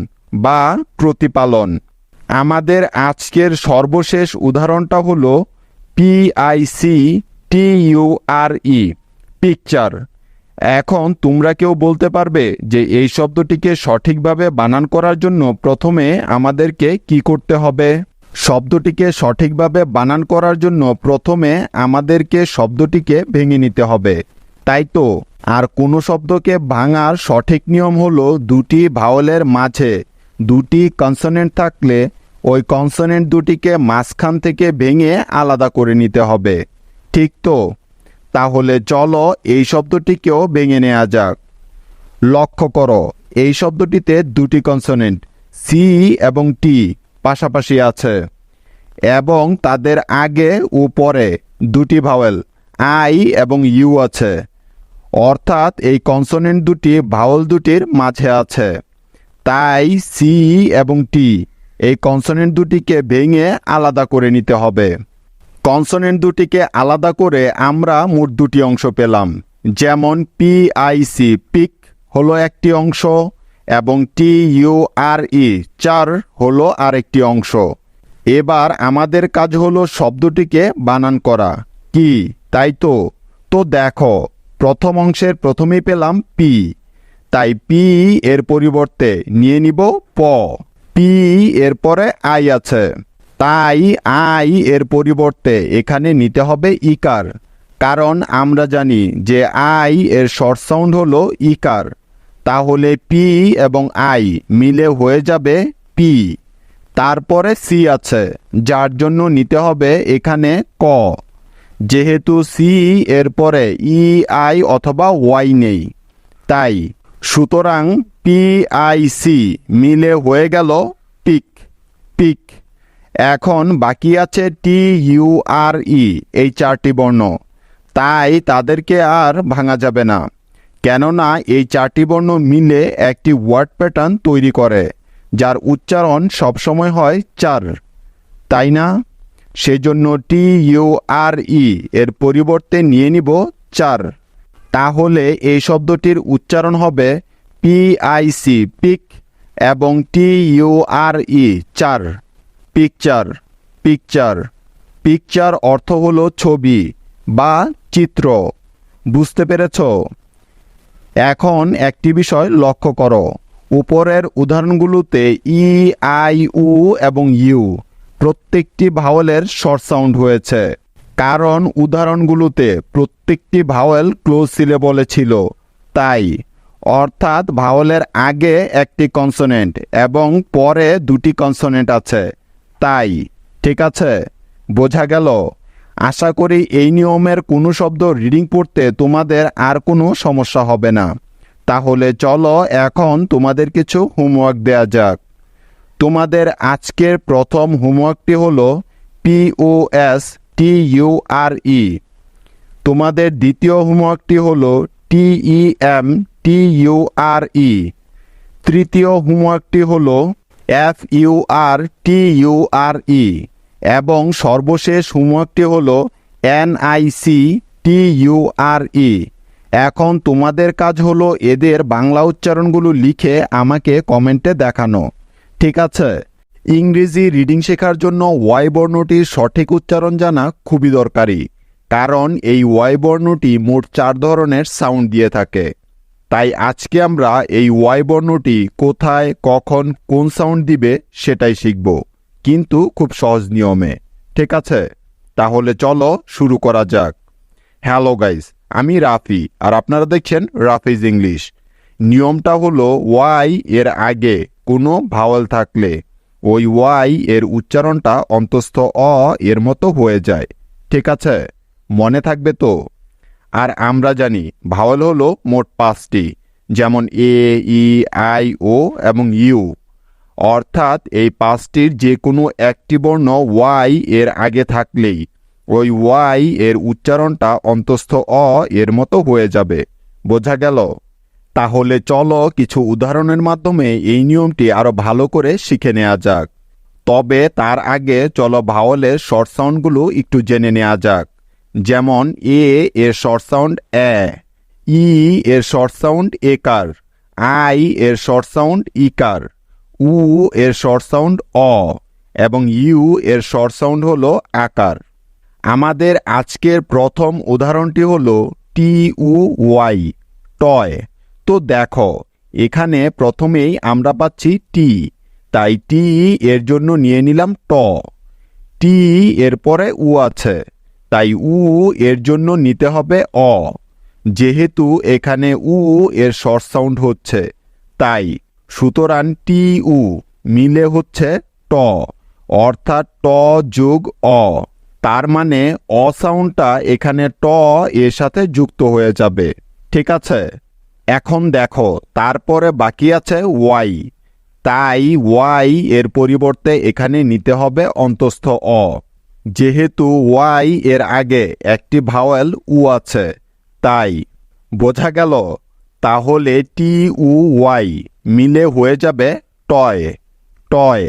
বা প্রতিপালন। আমাদের আজকের সর্বশেষ উদাহরণটা হলো PIC TURE, পিকচার। এখন তোমরা কেউ বলতে পারবে যে এই শব্দটিকে সঠিকভাবে বানান করার জন্য প্রথমে আমাদেরকে কি করতে হবে? শব্দটিকে সঠিকভাবে বানান করার জন্য প্রথমে আমাদেরকে শব্দটিকে ভেঙে নিতে হবে, তাই তো। আর কোনো শব্দকে ভাঙার সঠিক নিয়ম হলো দুটি ভাওয়েলের মাঝে দুটি কনসোনেন্ট থাকলে ওই কনসোনেন্ট দুটিকে মাঝখান থেকে ভেঙে আলাদা করে নিতে হবে, ঠিক তো? তাহলে চলো এই শব্দটিকেও ভেঙে নেওয়া যাক। লক্ষ্য করো, এই শব্দটিতে দুটি কনসোনেন্ট সি এবং টি পাশাপাশি আছে এবং তাদের আগে ও পরে দুটি ভাওয়েল আই এবং ইউ আছে, অর্থাৎ এই কনসোনেন্ট দুটি ভাওয়েল দুটির মাঝে আছে। তাই সি এবং টি এই কনসোনেন্ট দুটিকে ভেঙে আলাদা করে নিতে হবে। কনসোনেন্ট দুটিকে আলাদা করে আমরা মোট দুটি অংশ পেলাম। যেমন PIC পিক হলো একটি অংশ এবং TURE চার হলো আরেকটি অংশ। এবার আমাদের কাজ হলো শব্দটিকে বানান করা। কি তাই তো? তো দেখো, প্রথম অংশের প্রথমেই পেলাম পি, তাই পি এর পরিবর্তে নিয়ে নিব প। পি এর পরে আই আছে, তাই আই এর পরিবর্তে এখানে নিতে হবে ইকার, কারণ আমরা জানি যে আই এর শর্ট সাউন্ড হলো ইকার। তাহলে পি এবং আই মিলে হয়ে যাবে পি। তারপরে সি আছে, যার জন্য নিতে হবে এখানে ক। যেহেতু সি এর পরে ই আই অথবা ওয়াই নেই, তাই সুতরাং পি আই সি মিলে হয়ে গেল পিক, পিক। এখন বাকি আছে টি ইউ আর ই, এই চারটি বর্ণ, তাই তাদেরকে আর ভাঙা যাবে না, কেননা এই চারটি বর্ণ মিলে একটি ওয়ার্ড প্যাটার্ন তৈরি করে, যার উচ্চারণ সবসময় হয় চার, তাই না? সেজন্য টি ইউ আর ই এর পরিবর্তে নিয়ে নিব চার। তাহলে এই শব্দটির উচ্চারণ হবে পি আই সি, পিক, এবং টি ইউ আর ই, চার, পিকচার, পিকচার। পিকচার অর্থ হলো ছবি বা চিত্র। বুঝতে পেরেছ? এখন একটি বিষয় লক্ষ্য করো, উপরের উদাহরণগুলোতে ই আই উ এবং ইউ প্রত্যেকটি ভাওয়েলের শর্ট সাউন্ড হয়েছে, কারণ উদাহরণগুলোতে প্রত্যেকটি ভাওয়েল ক্লোজ সিলেবলে ছিল, তাই। অর্থাৎ ভাওয়েলের আগে একটি কনসোনেন্ট এবং পরে দুটি কনসোনেন্ট আছে, তাই। ঠিক আছে, বোঝা গেল? আশা করি এই নিয়মের কোনো শব্দ রিডিং পড়তে তোমাদের আর কোনো সমস্যা হবে না। তাহলে চলো এখন তোমাদের কিছু হোমওয়ার্ক দেয়া যাক। তোমাদের আজকের প্রথম হোমওয়ার্কটি হলো POS TURE। তোমাদের দ্বিতীয় হোমওয়ার্কটি হলো TEM TURE। তৃতীয় হোমওয়ার্কটি হলো FURTURE। এবং সর্বশেষ হোমওয়ার্কটি হলো NICTURE। এখন তোমাদের কাজ হলো এদের বাংলা উচ্চারণগুলো লিখে আমাকে কমেন্টে দেখানো। ঠিক আছে? ইংরেজি রিডিং শেখার জন্য ওয়াই বর্ণটির সঠিক উচ্চারণ জানা খুবই দরকারি, কারণ এই ওয়াই বর্ণটি মোট 4 ধরনের সাউন্ড দিয়ে থাকে। তাই আজকে আমরা এই ওয়াই বর্ণটি কোথায়, কখন, কোন সাউন্ড দিবে সেটাই শিখব, কিন্তু খুব সহজ নিয়মে। ঠিক আছে? তাহলে চলো শুরু করা যাক। হ্যালো গাইস, আমি রাফি, আর আপনারা দেখছেন রাফিজ ইংলিশ। নিয়মটা হলো ওয়াই এর আগে কোনো ভাওয়েল থাকলে ওই ওয়াই এর উচ্চারণটা অন্তস্থ অ এর মতো হয়ে যায়। ঠিক আছে? মনে থাকবে তো? আর আমরা জানি ভাওয়েল হলো মোট 5টি, যেমন এ, ই, আই, ও এবং ইউ। অর্থাৎ এই 5টির যে কোনো একটি বর্ণ ওয়াই এর আগে থাকলেই ওই ওয়াই এর উচ্চারণটা অন্তস্থ অ এর মতো হয়ে যাবে। বোঝা গেল? তাহলে চলো কিছু উদাহরণের মাধ্যমে এই নিয়মটি আরো ভালো করে শিখে নেওয়া যাক। তবে তার আগে চলো ভাওয়েলের শর্ট সাউন্ডগুলো একটু জেনে নেওয়া যাক। যেমন এ এর শর্ট সাউন্ড এ, ই এর শর্ট সাউন্ড একার, আই এর শর্ট সাউন্ড ইকার, উ এর শর্ট সাউন্ড অ, এবং ইউ এর শর্ট সাউন্ড হলো আকার। আমাদের আজকের প্রথম উদাহরণটি হলো TUY, টয়। তো দেখো, এখানে প্রথমেই আমরা পাচ্ছি টি, তাই টি এর জন্য নিয়ে নিলাম ট। টি এর পরে উ আছে, তাই উ এর জন্য নিতে হবে অ। যেহেতু এখানে উ এর শর্ট সাউন্ড হচ্ছে, তাই সুতরাং TU মিলে হচ্ছে ট, অর্থাৎ ট যোগ অ। তার মানে অ সাউন্ডটা এখানে ট এর সাথে যুক্ত হয়ে যাবে। ঠিক আছে? এখন দেখো, তারপরে বাকি আছে ওয়াই, তাই ওয়াই এর পরিবর্তে এখানে নিতে হবে অন্তস্থ অ। যেহেতু ওয়াই এর আগে একটি ভাওয়েল উ আছে, তাই। বোঝা গেল? তাহলে TUY মিলে হয়ে যাবে টয়, টয়।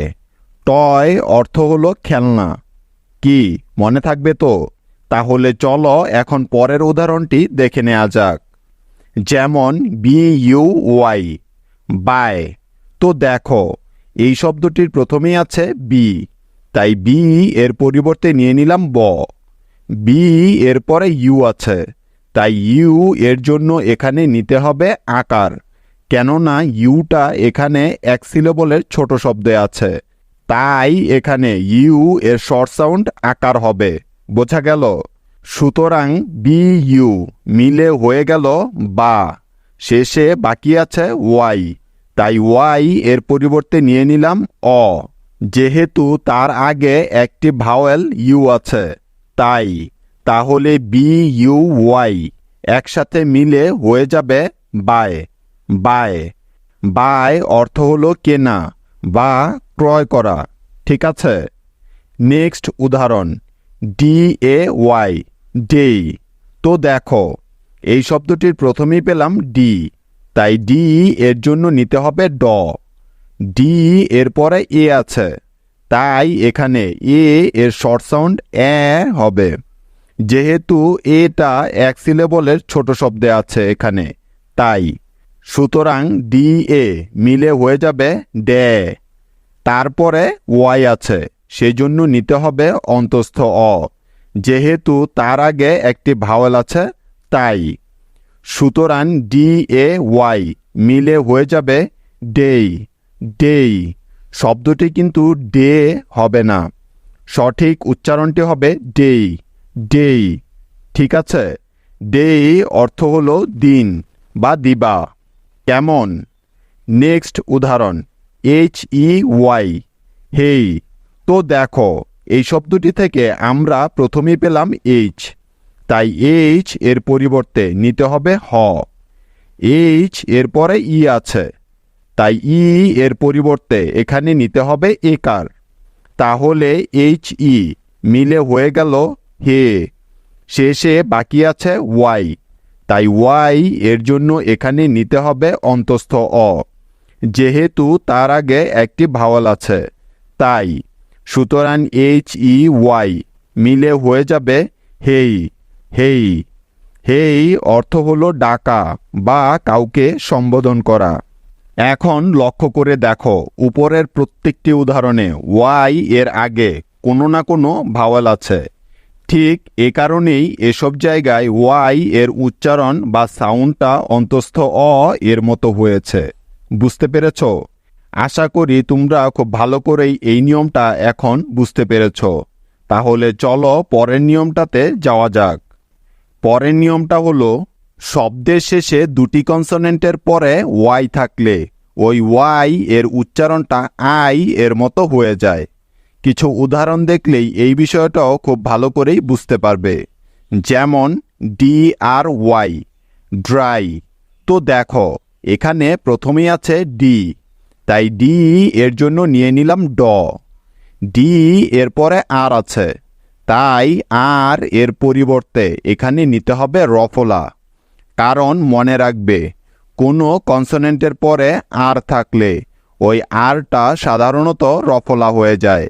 টয় অর্থ হলো খেলনা। কি মনে থাকবে তো? তাহলে চলো এখন পরের উদাহরণটি দেখে নেওয়া যাক। যেমন BUY, বাই। তো দেখো, এই শব্দটির প্রথমেই আছে বি, তাই বি এর পরিবর্তে নিয়ে নিলাম ব। বি এর পরে ইউ আছে, তাই ইউ এর জন্য এখানে নিতে হবে আকার, কেননা ইউটা এখানে এক সিলেবলের ছোট শব্দে আছে, তাই এখানে ইউ এর শর্ট সাউন্ড আকার হবে। বোঝা গেল? সুতরাং বি ইউ মিলে হয়ে গেল বা। শেষে বাকি আছে ওয়াই, তাই ওয়াই এর পরিবর্তে নিয়ে নিলাম অ। যেহেতু তার আগে একটি ভাওয়েল ইউ আছে, তাই তাহলে বি ইউ ওয়াই একসাথে মিলে হয়ে যাবে বাই। বাই। বাই অর্থ হলো কেনা বা ক্রয় করা। ঠিক আছে? নেক্সট উদাহরণ, ডি এ ওয়াই, ডে। তো দেখো, এই শব্দটির প্রথমেই পেলাম ডি, তাই ডি এর জন্য নিতে হবে ড। ডি এর পরে এ আছে, তাই এখানে এ এর শর্ট সাউন্ড এ হবে। যেহেতু এটা এক সিলেবলের ছোট শব্দে আছে এখানে, তাই সুতরাং ডি এ মিলে হয়ে যাবে ডে। তারপরে ওয়াই আছে, সেজন্য নিতে হবে অন্তস্থ অ। যেহেতু তার আগে একটি ভাওয়েল আছে, তাই সুতরাং ডি এ ওয়াই মিলে হয়ে যাবে ডেই। ডেই শব্দটি কিন্তু ডে হবে না, সঠিক উচ্চারণটি হবে ডেই। ডেই। ঠিক আছে? ডেই অর্থ হলো দিন বা দিবা। কেমন? নেক্সট উদাহরণ, এইচ ই ওয়াই, হেই। তো দেখো, এই শব্দটি থেকে আমরা প্রথমেই পেলাম এইচ, তাই এইচ এর পরিবর্তে নিতে হবে হ। এইচ এর পরে ই আছে, তাই ই এর পরিবর্তে এখানে নিতে হবে একার। তাহলে এইচ ই মিলে হয়ে গেল হে। শেষে বাকি আছে ওয়াই, তাই ওয়াই এর জন্য এখানে নিতে হবে অন্তস্থ অ। যেহেতু তার আগে একটি ভাওয়াল আছে, তাই সুতরাং এইচ ই ওয়াই মিলে হয়ে যাবে হেই। হেই। হেই অর্থ হলো ডাকা বা কাউকে সম্বোধন করা। এখন লক্ষ্য করে দেখো, উপরের প্রত্যেকটি উদাহরণে ওয়াই এর আগে কোনো না কোনো ভাওয়াল আছে। ঠিক এ কারণেই এসব জায়গায় ওয়াই এর উচ্চারণ বা সাউন্ডটা অন্তস্থ অ এর মতো হয়েছে। বুঝতে পেরেছ? আশা করি তোমরা খুব ভালো করেই এই নিয়মটা এখন বুঝতে পেরেছ। তাহলে চলো পরের নিয়মটাতে যাওয়া যাক। পরের নিয়মটা হলো, শব্দের শেষে দুটি কনসোনেন্টের পরে ওয়াই থাকলে ওই ওয়াই এর উচ্চারণটা আই এর মতো হয়ে যায়। কিছু উদাহরণ দেখলেই এই বিষয়টাও খুব ভালো করেই বুঝতে পারবে। যেমন ডি আর ওয়াই, ড্রাই। তো দেখো, এখানে প্রথমেই আছে ডি, তাই ডি এর জন্য নিয়ে নিলাম ড। ডি এর পরে আর আছে, তাই আর এর পরিবর্তে এখানে নিতে হবে রফলা। কারণ মনে রাখবে, কোনো কনসোনেন্টের পরে আর থাকলে ওই আরটা সাধারণত রফলা হয়ে যায়।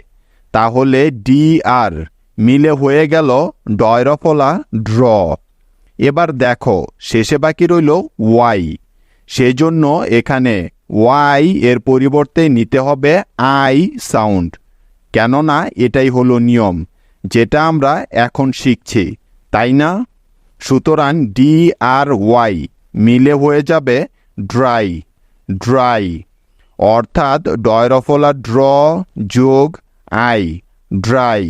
তাহলে ডি আর মিলে হয়ে গেল ডয় রফলা ড্র। এবার দেখো, শেষে বাকি রইল ওয়াই, সেজন্য এখানে ওয়াই এর পরিবর্তে নিতে হবে আই সাউন্ড, কেননা এটাই হলো নিয়ম যেটা আমরা এখন শিখছি, তাই না? সুতরাং ডি আর ওয়াই মিলে হয়ে যাবে ড্রাই। ড্রাই অর্থাৎ ডয় রফলা ড্র যোগ আই, ড্রাই।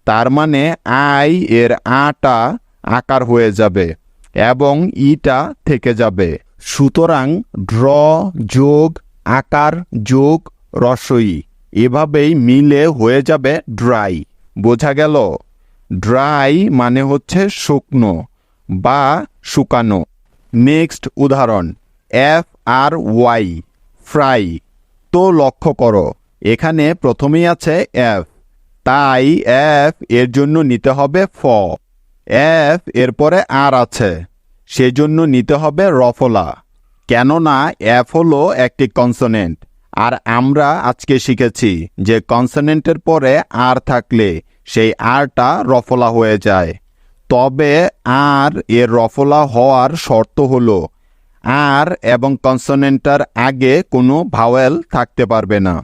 তার মানে আই এর আটা আকার হয়ে যাবে এবং ইটা থেকে যাবে। সুতরাং ড্র যোগ আকার যোগ রসই, এভাবেই মিলে হয়ে যাবে ড্রাই। বোঝা গেল? ড্রাই মানে হচ্ছে শুকনো বা শুকানো। নেক্সট উদাহরণ, এফ আর ওয়াই, ফ্রাই। তো লক্ষ্য করো, এখানে প্রথমেই আছে এফ, তাই এফ এর জন্য নিতে হবে ফ। এফ এর পরে আর আছে, সেজন্য নিতে হবে রফলা, কেননা এফ হলো একটি কনসোনেন্ট। আর আমরা আজকে শিখেছি যে কনসোনেন্টের পরে আর থাকলে সেই আরটা রফলা হয়ে যায়। তবে আর এর রফলা হওয়ার শর্ত হলো আর এবং কনসোনেন্টটার আগে কোনো ভাওয়েল থাকতে পারবে না।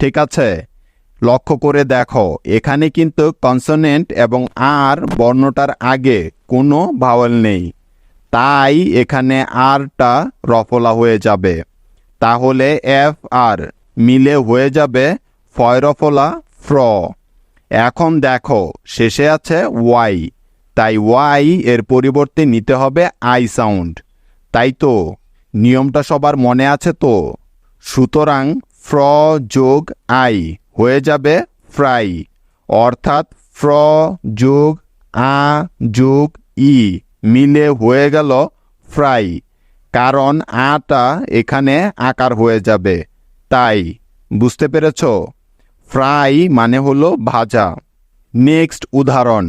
ঠিক আছে? লক্ষ্য করে দেখো এখানে কিন্তু কনসোনেন্ট এবং আর বর্ণটার আগে কোনো ভাওয়েল নেই, তাই এখানে আরটা রফলা হয়ে যাবে। তাহলে এফ আর মিলে হয়ে যাবে ফয়রফলা ফ্র। এখন দেখো শেষে আছে ওয়াই, তাই ওয়াই এর পরিবর্তে নিতে হবে আই সাউন্ড। তাই তো নিয়মটা সবার মনে আছে তো? সুতরাং ফ্র যোগ আই হয়ে যাবে ফ্রাই, অর্থাৎ ফ্র যোগ আ যোগ ই মিলে হয়ে গেল ফ্রাই, কারণ আটা এখানে আকার হয়ে যাবে। তাই বুঝতে পেরেছ? ফ্রাই মানে হলো ভাজা। নেক্সট উদাহরণ,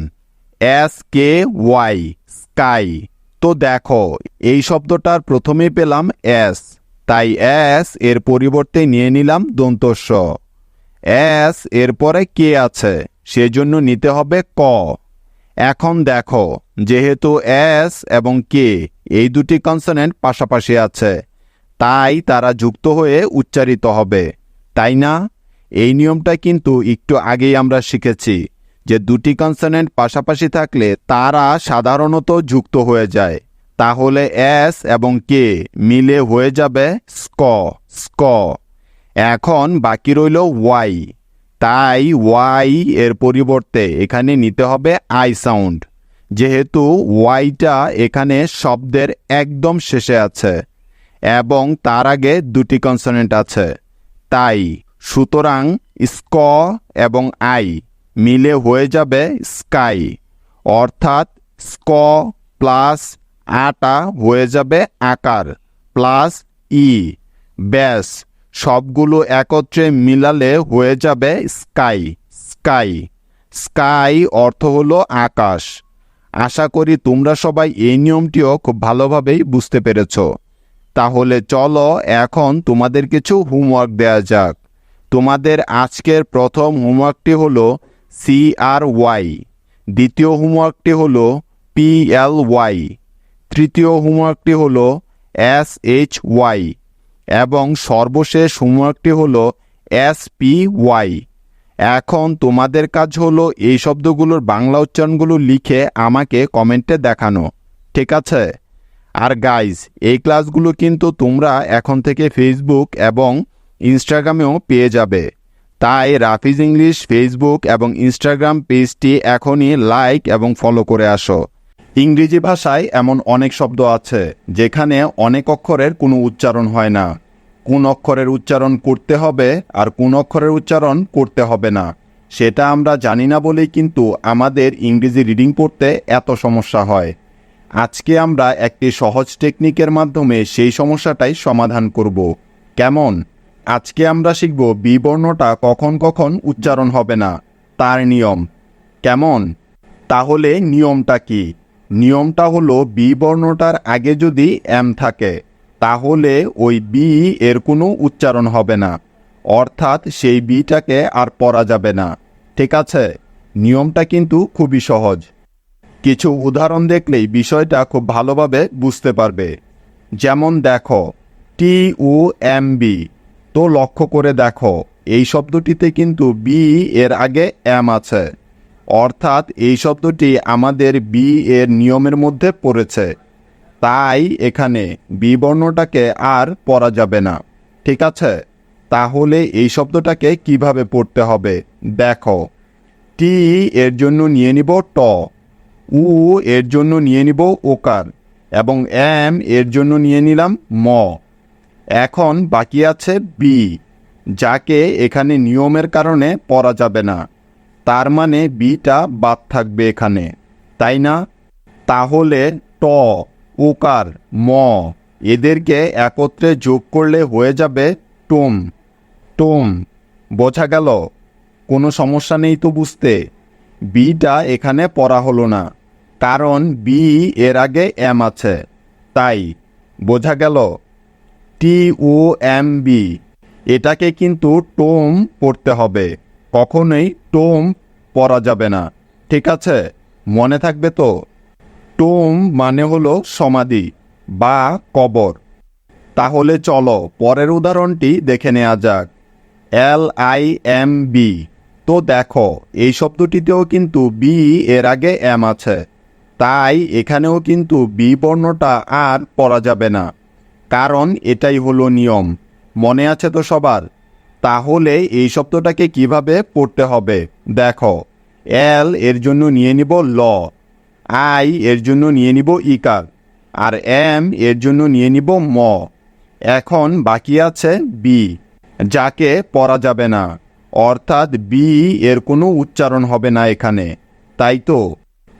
এস কে ওয়াই স্কাই। তো দেখো এই শব্দটার প্রথমেই পেলাম এস, তাই এস এর পরিবর্তে নিয়ে নিলাম দন্তস্ব। এস এরপরে কে আছে, সেজন্য নিতে হবে ক। এখন দেখো যেহেতু এস এবং কে এই দুটি কনসোনেন্ট পাশাপাশি আছে, তাই তারা যুক্ত হয়ে উচ্চারিত হবে, তাই না? এই নিয়মটা কিন্তু একটু আগেই আমরা শিখেছি যে দুটি কনসোনেন্ট পাশাপাশি থাকলে তারা সাধারণত যুক্ত হয়ে যায়। তাহলে এস এবং কে মিলে হয়ে যাবে স্ক স্ক। এখন বাকি রইল ওয়াই, তাই ওয়াই এর পরিবর্তে এখানে নিতে হবে আই সাউন্ড, যেহেতু ওয়াইটা এখানে শব্দের একদম শেষে আছে এবং তার আগে দুটি কনসোনেন্ট আছে। তাই সুতরাং স্ক এবং আই মিলে হয়ে যাবে স্কাই, অর্থাৎ স্ক প্লাস আটা হয়ে যাবে আকার প্লাস ই, ব্যাস সবগুলো একত্রে মিলালে হয়ে যাবে স্কাই স্কাই। স্কাই অর্থ হলো আকাশ। আশা করি তোমরা সবাই এই নিয়মটিও খুব ভালোভাবেই বুঝতে পেরেছ। তাহলে চলো এখন তোমাদের কিছু হোমওয়ার্ক দেয়া যাক। তোমাদের আজকের প্রথম হোমওয়ার্কটি হলো CRY, দ্বিতীয় হোমওয়ার্কটি হলো PLY, তৃতীয় হোমওয়ার্কটি হলো SHY এবং সর্বশেষ হোমওয়ার্কটি হলো SPY। এখন তোমাদের কাজ হলো এই শব্দগুলোর বাংলা উচ্চারণগুলো লিখে আমাকে কমেন্টে দেখানো, ঠিক আছে? আর গাইজ এই ক্লাসগুলো কিন্তু তোমরা এখন থেকে ফেসবুক এবং ইনস্টাগ্রামেও পেয়ে যাবে, তাই রাফিজ ইংলিশ ফেসবুক এবং ইনস্টাগ্রাম পেজটি এখনই লাইক এবং ফলো করে আসো। ইংরেজি ভাষায় এমন অনেক শব্দ আছে যেখানে অনেক অক্ষরের কোনো উচ্চারণ হয় না। কোন অক্ষরের উচ্চারণ করতে হবে আর কোন অক্ষরের উচ্চারণ করতে হবে না সেটা আমরা জানি না বলেই কিন্তু আমাদের ইংরেজি রিডিং পড়তে এত সমস্যা হয়। আজকে আমরা একটি সহজ টেকনিকের মাধ্যমে সেই সমস্যাটাই সমাধান করব। কেমন? আজকে আমরা শিখব বি বর্ণটা কখন কখন উচ্চারণ হবে না তার নিয়ম। কেমন? তাহলে নিয়মটা কি? নিয়মটা হলো বি বর্ণটার আগে যদি এম থাকে তাহলে ওই বি এর কোনো উচ্চারণ হবে না, অর্থাৎ সেই বিটাকে আর পড়া যাবে না, ঠিক আছে? নিয়মটা কিন্তু খুবই সহজ। কিছু উদাহরণ দেখলেই বিষয়টা খুব ভালোভাবে বুঝতে পারবে। যেমন দেখো TUMB, তো লক্ষ্য করে দেখো এই শব্দটিতে কিন্তু বি এর আগে এম আছে, অর্থাৎ এই শব্দটি আমাদের বি এর নিয়মের মধ্যে পড়েছে, তাই এখানে বি বর্ণটাকে আর পড়া যাবে না, ঠিক আছে? তাহলে এই শব্দটাকে কিভাবে পড়তে হবে দেখো। টি এর জন্য নিয়ে নিব ট, উ এর জন্য নিয়ে নিব ওকার এবং এম এর জন্য নিয়ে নিলাম ম। এখন বাকি আছে বি, যাকে এখানে নিয়মের কারণে পড়া যাবে না, তার মানে বিটা বাদ থাকবে এখানে, তাই না? তাহলে ট, ওকার, ম এদেরকে একত্রে যোগ করলে হয়ে যাবে টুম টুম। বোঝা গেল? কোনো সমস্যা নেই তো বুঝতে? বিটা এখানে পড়া হলো না, কারণ বি এর আগে এম আছে, তাই। বোঝা গেল? TUMB, এটাকে কিন্তু টোম পড়তে হবে, কখনোই টোম পড়া যাবে না, ঠিক আছে? মনে থাকবে তো? টোম মানে হলো সমাধি বা কবর। তাহলে চলো পরের উদাহরণটি দেখে নেওয়া যাক। LIMB, তো দেখো এই শব্দটিতেও কিন্তু বি এর আগে এম আছে, তাই এখানেও কিন্তু বি বর্ণটা আর পড়া যাবে না, কারণ এটাই হলো নিয়ম। মনে আছে তো সবার? তাহলে এই শব্দটাকে কিভাবে পড়তে হবে দেখো। এল এর জন্য নিয়ে নিব ল, আই এর জন্য নিয়ে নিব ইকার, আর এম এর জন্য নিয়ে নিব ম। এখন বাকি আছে বি, যাকে পড়া যাবে না, অর্থাৎ বি এর কোনো উচ্চারণ হবে না এখানে, তাই তো?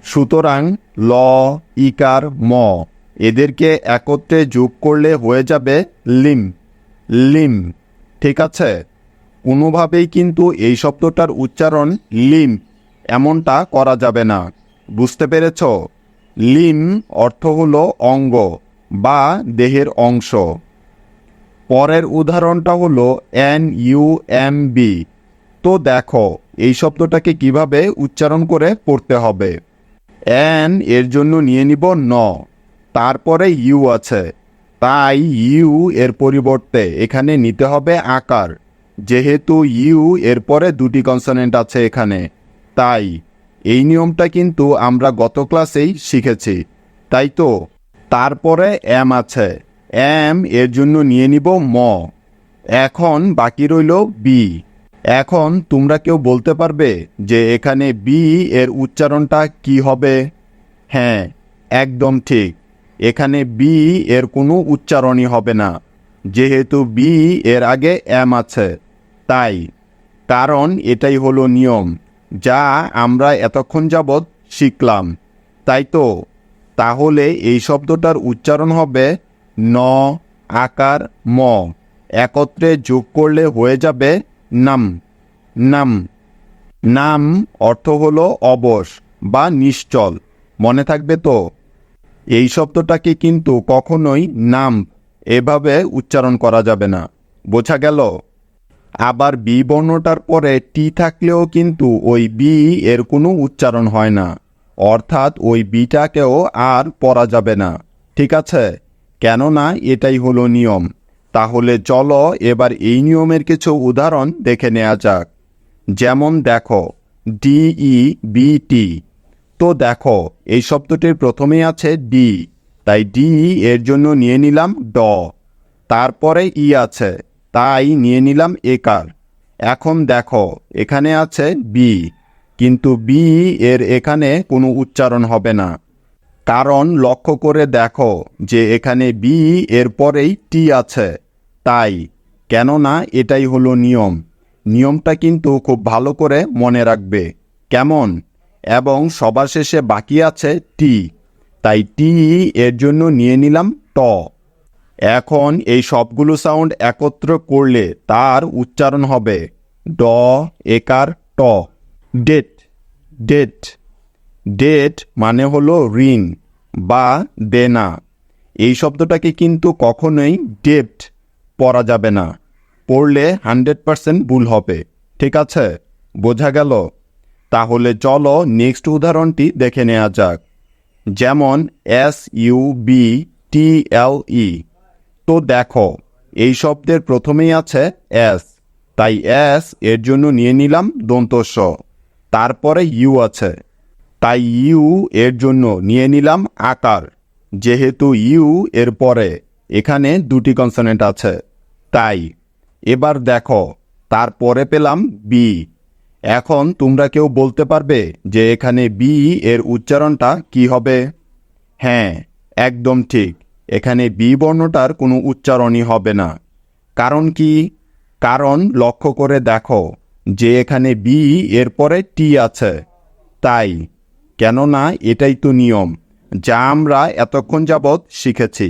সুতরাং ল, ইকার, ম এদেরকে একত্রে যোগ করলে হয়ে যাবে লিম, লিম। ঠিক আছে? কোনোভাবেই কিন্তু এই শব্দটার উচ্চারণ লিম এমনটা করা যাবে না। বুঝতে পেরেছ? লিম অর্থ হলো অঙ্গ বা দেহের অংশ। পরের উদাহরণটা হলো NUMB। তো দেখো এই শব্দটাকে কিভাবে উচ্চারণ করে পড়তে হবে। এন এর জন্য নিয়ে নিব ন, তারপরে ইউ আছে, তাই ইউ এর পরিবর্তে এখানে নিতে হবে আকার, যেহেতু ইউ এর পরে দুটি কনসোনেন্ট আছে এখানে। তাই এই নিয়মটা কিন্তু আমরা গত ক্লাসেই শিখেছি, তাই তো? তারপরে এম আছে, এম এর জন্য নিয়ে নিব ম। এখন বাকি রইল বি। এখন তোমরা কেউ বলতে পারবে যে এখানে বি এর উচ্চারণটা কি হবে? হ্যাঁ, একদম ঠিক। এখানে বি এর কোনো উচ্চারণই হবে না, যেহেতু বি এর আগে এম আছে, তাই। কারণ এটাই হলো নিয়ম, যা আমরা এতক্ষণ যাবৎ শিখলাম, তাই তো? তাহলে এই শব্দটার উচ্চারণ হবে ন, আকার, ম একত্রে যোগ করলে হয়ে যাবে নাম, নাম। নাম অর্থ হলো অবশ বা নিশ্চল। মনে থাকবে তো? এই শব্দটাকে কিন্তু কখনোই নাম এভাবে উচ্চারণ করা যাবে না। বোঝা গেল? আবার বি বর্ণটার পরে টি থাকলেও কিন্তু ওই বি এর কোনো উচ্চারণ হয় না, অর্থাৎ ওই বিটাকেও আর পড়া যাবে না। ঠিক আছে? কেননা এটাই হলো নিয়ম। তাহলে চলো এবার এই নিয়মের কিছু উদাহরণ দেখে নেওয়া যাক। যেমন দেখো DEBT। তো দেখো এই শব্দটির প্রথমেই আছে ডি, তাই ডি এর জন্য নিয়ে নিলাম ড, তারপরে ই আছে, তাই নিয়ে নিলাম একার। এখন দেখো এখানে আছে বি, কিন্তু বি এর এখানে কোনো উচ্চারণ হবে না, কারণ লক্ষ্য করে দেখো যে এখানে বি এর পরেই টি আছে, তাই। কেননা এটাই হলো নিয়ম। নিয়মটা কিন্তু খুব ভালো করে মনে রাখবে, কেমন? এবং সবার শেষে বাকি আছে টি, তাই টি এর জন্য নিয়ে নিলাম ট। এখন এই সবগুলো সাউন্ড একত্র করলে তার উচ্চারণ হবে ড, একার, ট। Date, date. ডেট মানে হলো ঋণ বা দেনা। এই শব্দটাকে কিন্তু কখনোই ডেপ্ট পড়া যাবে না, পড়লে 100% ভুল হবে। ঠিক আছে? বোঝা গেল? তাহলে চলো নেক্সট উদাহরণটি দেখে নেওয়া যাক। যেমন SUBTLE। তো দেখো এই শব্দের প্রথমেই আছে এস, তাই এস এর জন্য নিয়ে নিলাম দন্ত স, তারপরে ইউ আছে, তাই ইউ এর জন্য নিয়ে নিলাম আকার, যেহেতু ইউ এর পরে এখানে দুটি কনসোনেন্ট আছে, তাই। এবার দেখো তারপরে পেলাম বি। এখন তোমরা কেউ বলতে পারবে যে এখানে বি এর উচ্চারণটা কি হবে? হ্যাঁ, একদম ঠিক। এখানে বি বর্ণটার কোনো উচ্চারণই হবে না। কারণ কি? কারণ লক্ষ্য করে দেখো যে এখানে বি এর পরে টি আছে, তাই। কেননা এটাই তো নিয়ম, যা আমরা এতক্ষণ যাবৎ শিখেছি,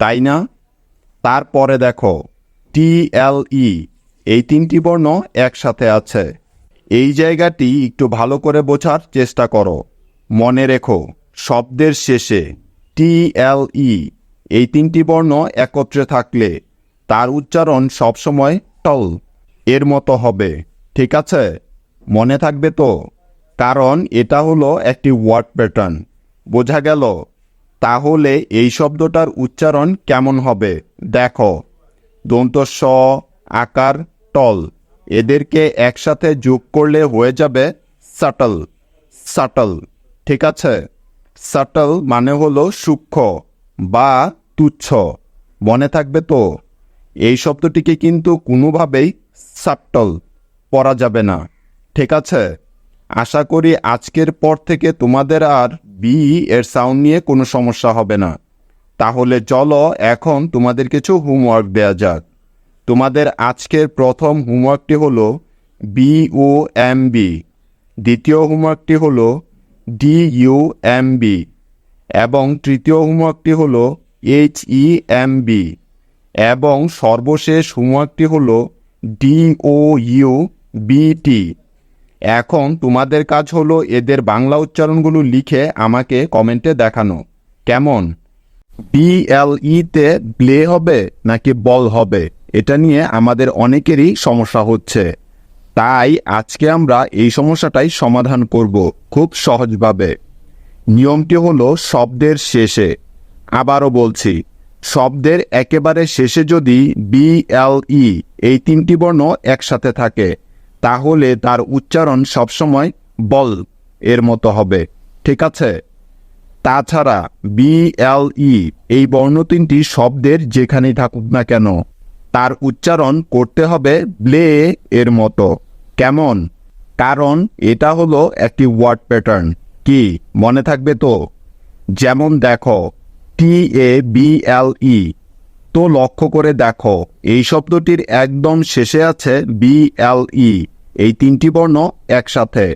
তাই না? তারপরে দেখো TLE। এই তিনটি বর্ণ একসাথে আছে। এই জায়গাটি একটু ভালো করে বোঝার চেষ্টা করো। মনে রেখো শব্দের শেষে TLE এই তিনটি বর্ণ একত্রে থাকলে তার উচ্চারণ সবসময় টল এর মতো হবে। ঠিক আছে? মনে থাকবে তো? কারণ এটা হলো একটি ওয়ার্ড প্যাটার্ন। বোঝা গেল? তাহলে এই শব্দটার উচ্চারণ কেমন হবে দেখো। দন্ত স, আকার, টল, এদেরকে একসাথে যোগ করলে হয়ে যাবে সাটল। সাটল, ঠিক আছে? সাটল মানে হলো সূক্ষ্ম বা তুচ্ছ। মনে থাকবে তো? এই শব্দটিকে কিন্তু কোনোভাবেই সাটল পড়া যাবে না, ঠিক আছে? আশা করি আজকের পর থেকে তোমাদের আর বি এর সাউন্ড নিয়ে কোনো সমস্যা হবে না। তাহলে চলো এখন তোমাদের কিছু হোমওয়ার্ক দেয়া যাক। তোমাদের আজকের প্রথম হোমওয়ার্কটি হলো BOMB, দ্বিতীয় হোমওয়ার্কটি হলো DUMB এবং তৃতীয় হোমওয়ার্কটি হলো HEMB এবং সর্বশেষ হোমওয়ার্কটি হলো DOUBT। এখন তোমাদের কাজ হলো এদের বাংলা উচ্চারণগুলো লিখে আমাকে কমেন্টে দেখানো। কেমন? BLE-তে ব্লে হবে নাকি বল হবে, এটা নিয়ে আমাদের অনেকেরই সমস্যা হচ্ছে। তাই আজকে আমরা এই সমস্যাটাই সমাধান করব খুব সহজভাবে। নিয়মটি হলো শব্দের শেষে, আবারও বলছি, শব্দের একেবারে শেষে যদি BLE এই তিনটি বর্ণ একসাথে থাকে তাহলে তার উচ্চারণ সবসময় বল এর মতো হবে, ঠিক আছে? তাছাড়া BLE এই বর্ণ তিনটি শব্দের যেখানেই থাকুক না কেন তার উচ্চারণ করতে হবে ব্লে এর মতো। কেমন? কারণ এটা হলো একটি ওয়ার্ড প্যাটার্ন। কি মনে থাকবে তো? যেমন দেখো TABLE, তো লক্ষ্য করে দেখো এই শব্দটির একদম শেষে আছে BLE, এই তিনটি বর্ণ একসাথে।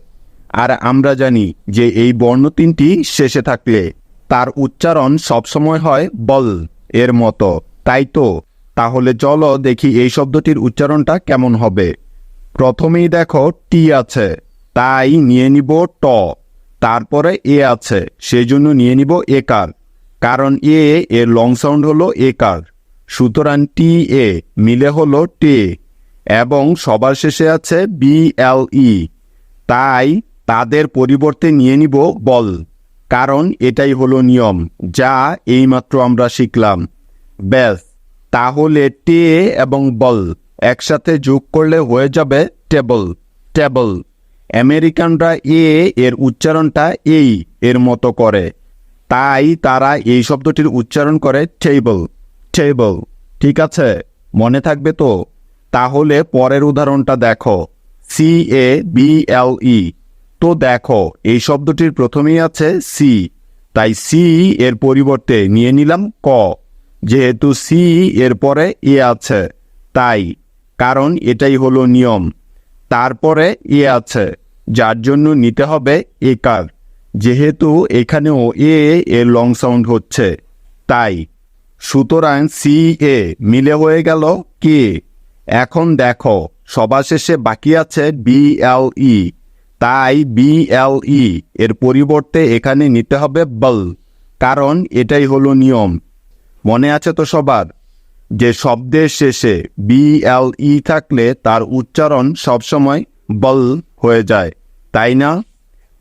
আর আমরা জানি যে এই বর্ণ তিনটি শেষে থাকলে তার উচ্চারণ সবসময় হয় বল এর মতো, তাই তো? তাহলে চলো দেখি এই শব্দটির উচ্চারণটা কেমন হবে। প্রথমেই দেখো টি আছে, তাই নিয়ে নিব ট। তারপরে এ আছে, সেই জন্য নিয়ে নিব একার, কারণ এর লং সাউন্ড হলো একার। সুতরাং TA মিলে হলো টে। এবং সবার শেষে আছে BLE, তাই তাদের পরিবর্তে নিয়ে নিব বল, কারণ এটাই হলো নিয়ম যা এইমাত্র আমরা শিখলাম। ব্যাস, তাহলে টে এবং বল একসাথে যোগ করলে হয়ে যাবে টেবল। টেবল। আমেরিকানরা এর উচ্চারণটা এই এর মতো করে, তাই তারা এই শব্দটির উচ্চারণ করে টেবল। টেবল, ঠিক আছে? মনে থাকবে তো? তাহলে পরের উদাহরণটা দেখো CABLE, তো দেখো এই শব্দটির প্রথমেই আছে সি, তাই সি এর পরিবর্তে নিয়ে নিলাম ক। যেহেতু সি এর পরে এ আছে তাই, কারণ এটাই হলো নিয়ম। তারপরে এ আছে, যার জন্য নিতে হবে একার, যেহেতু এখানেও এর লং সাউন্ড হচ্ছে তাই। সুতরাং CA মিলে হয়ে গেল কে। এখন দেখো সবার শেষে বাকি আছে BLE, তাই BLE এর পরিবর্তে এখানে নিতে হবে বল, কারণ এটাই হলো নিয়ম। মনে আছে তো সবার যে শব্দের শেষে BLE থাকলে তার উচ্চারণ সবসময় বল হয়ে যায়, তাই না?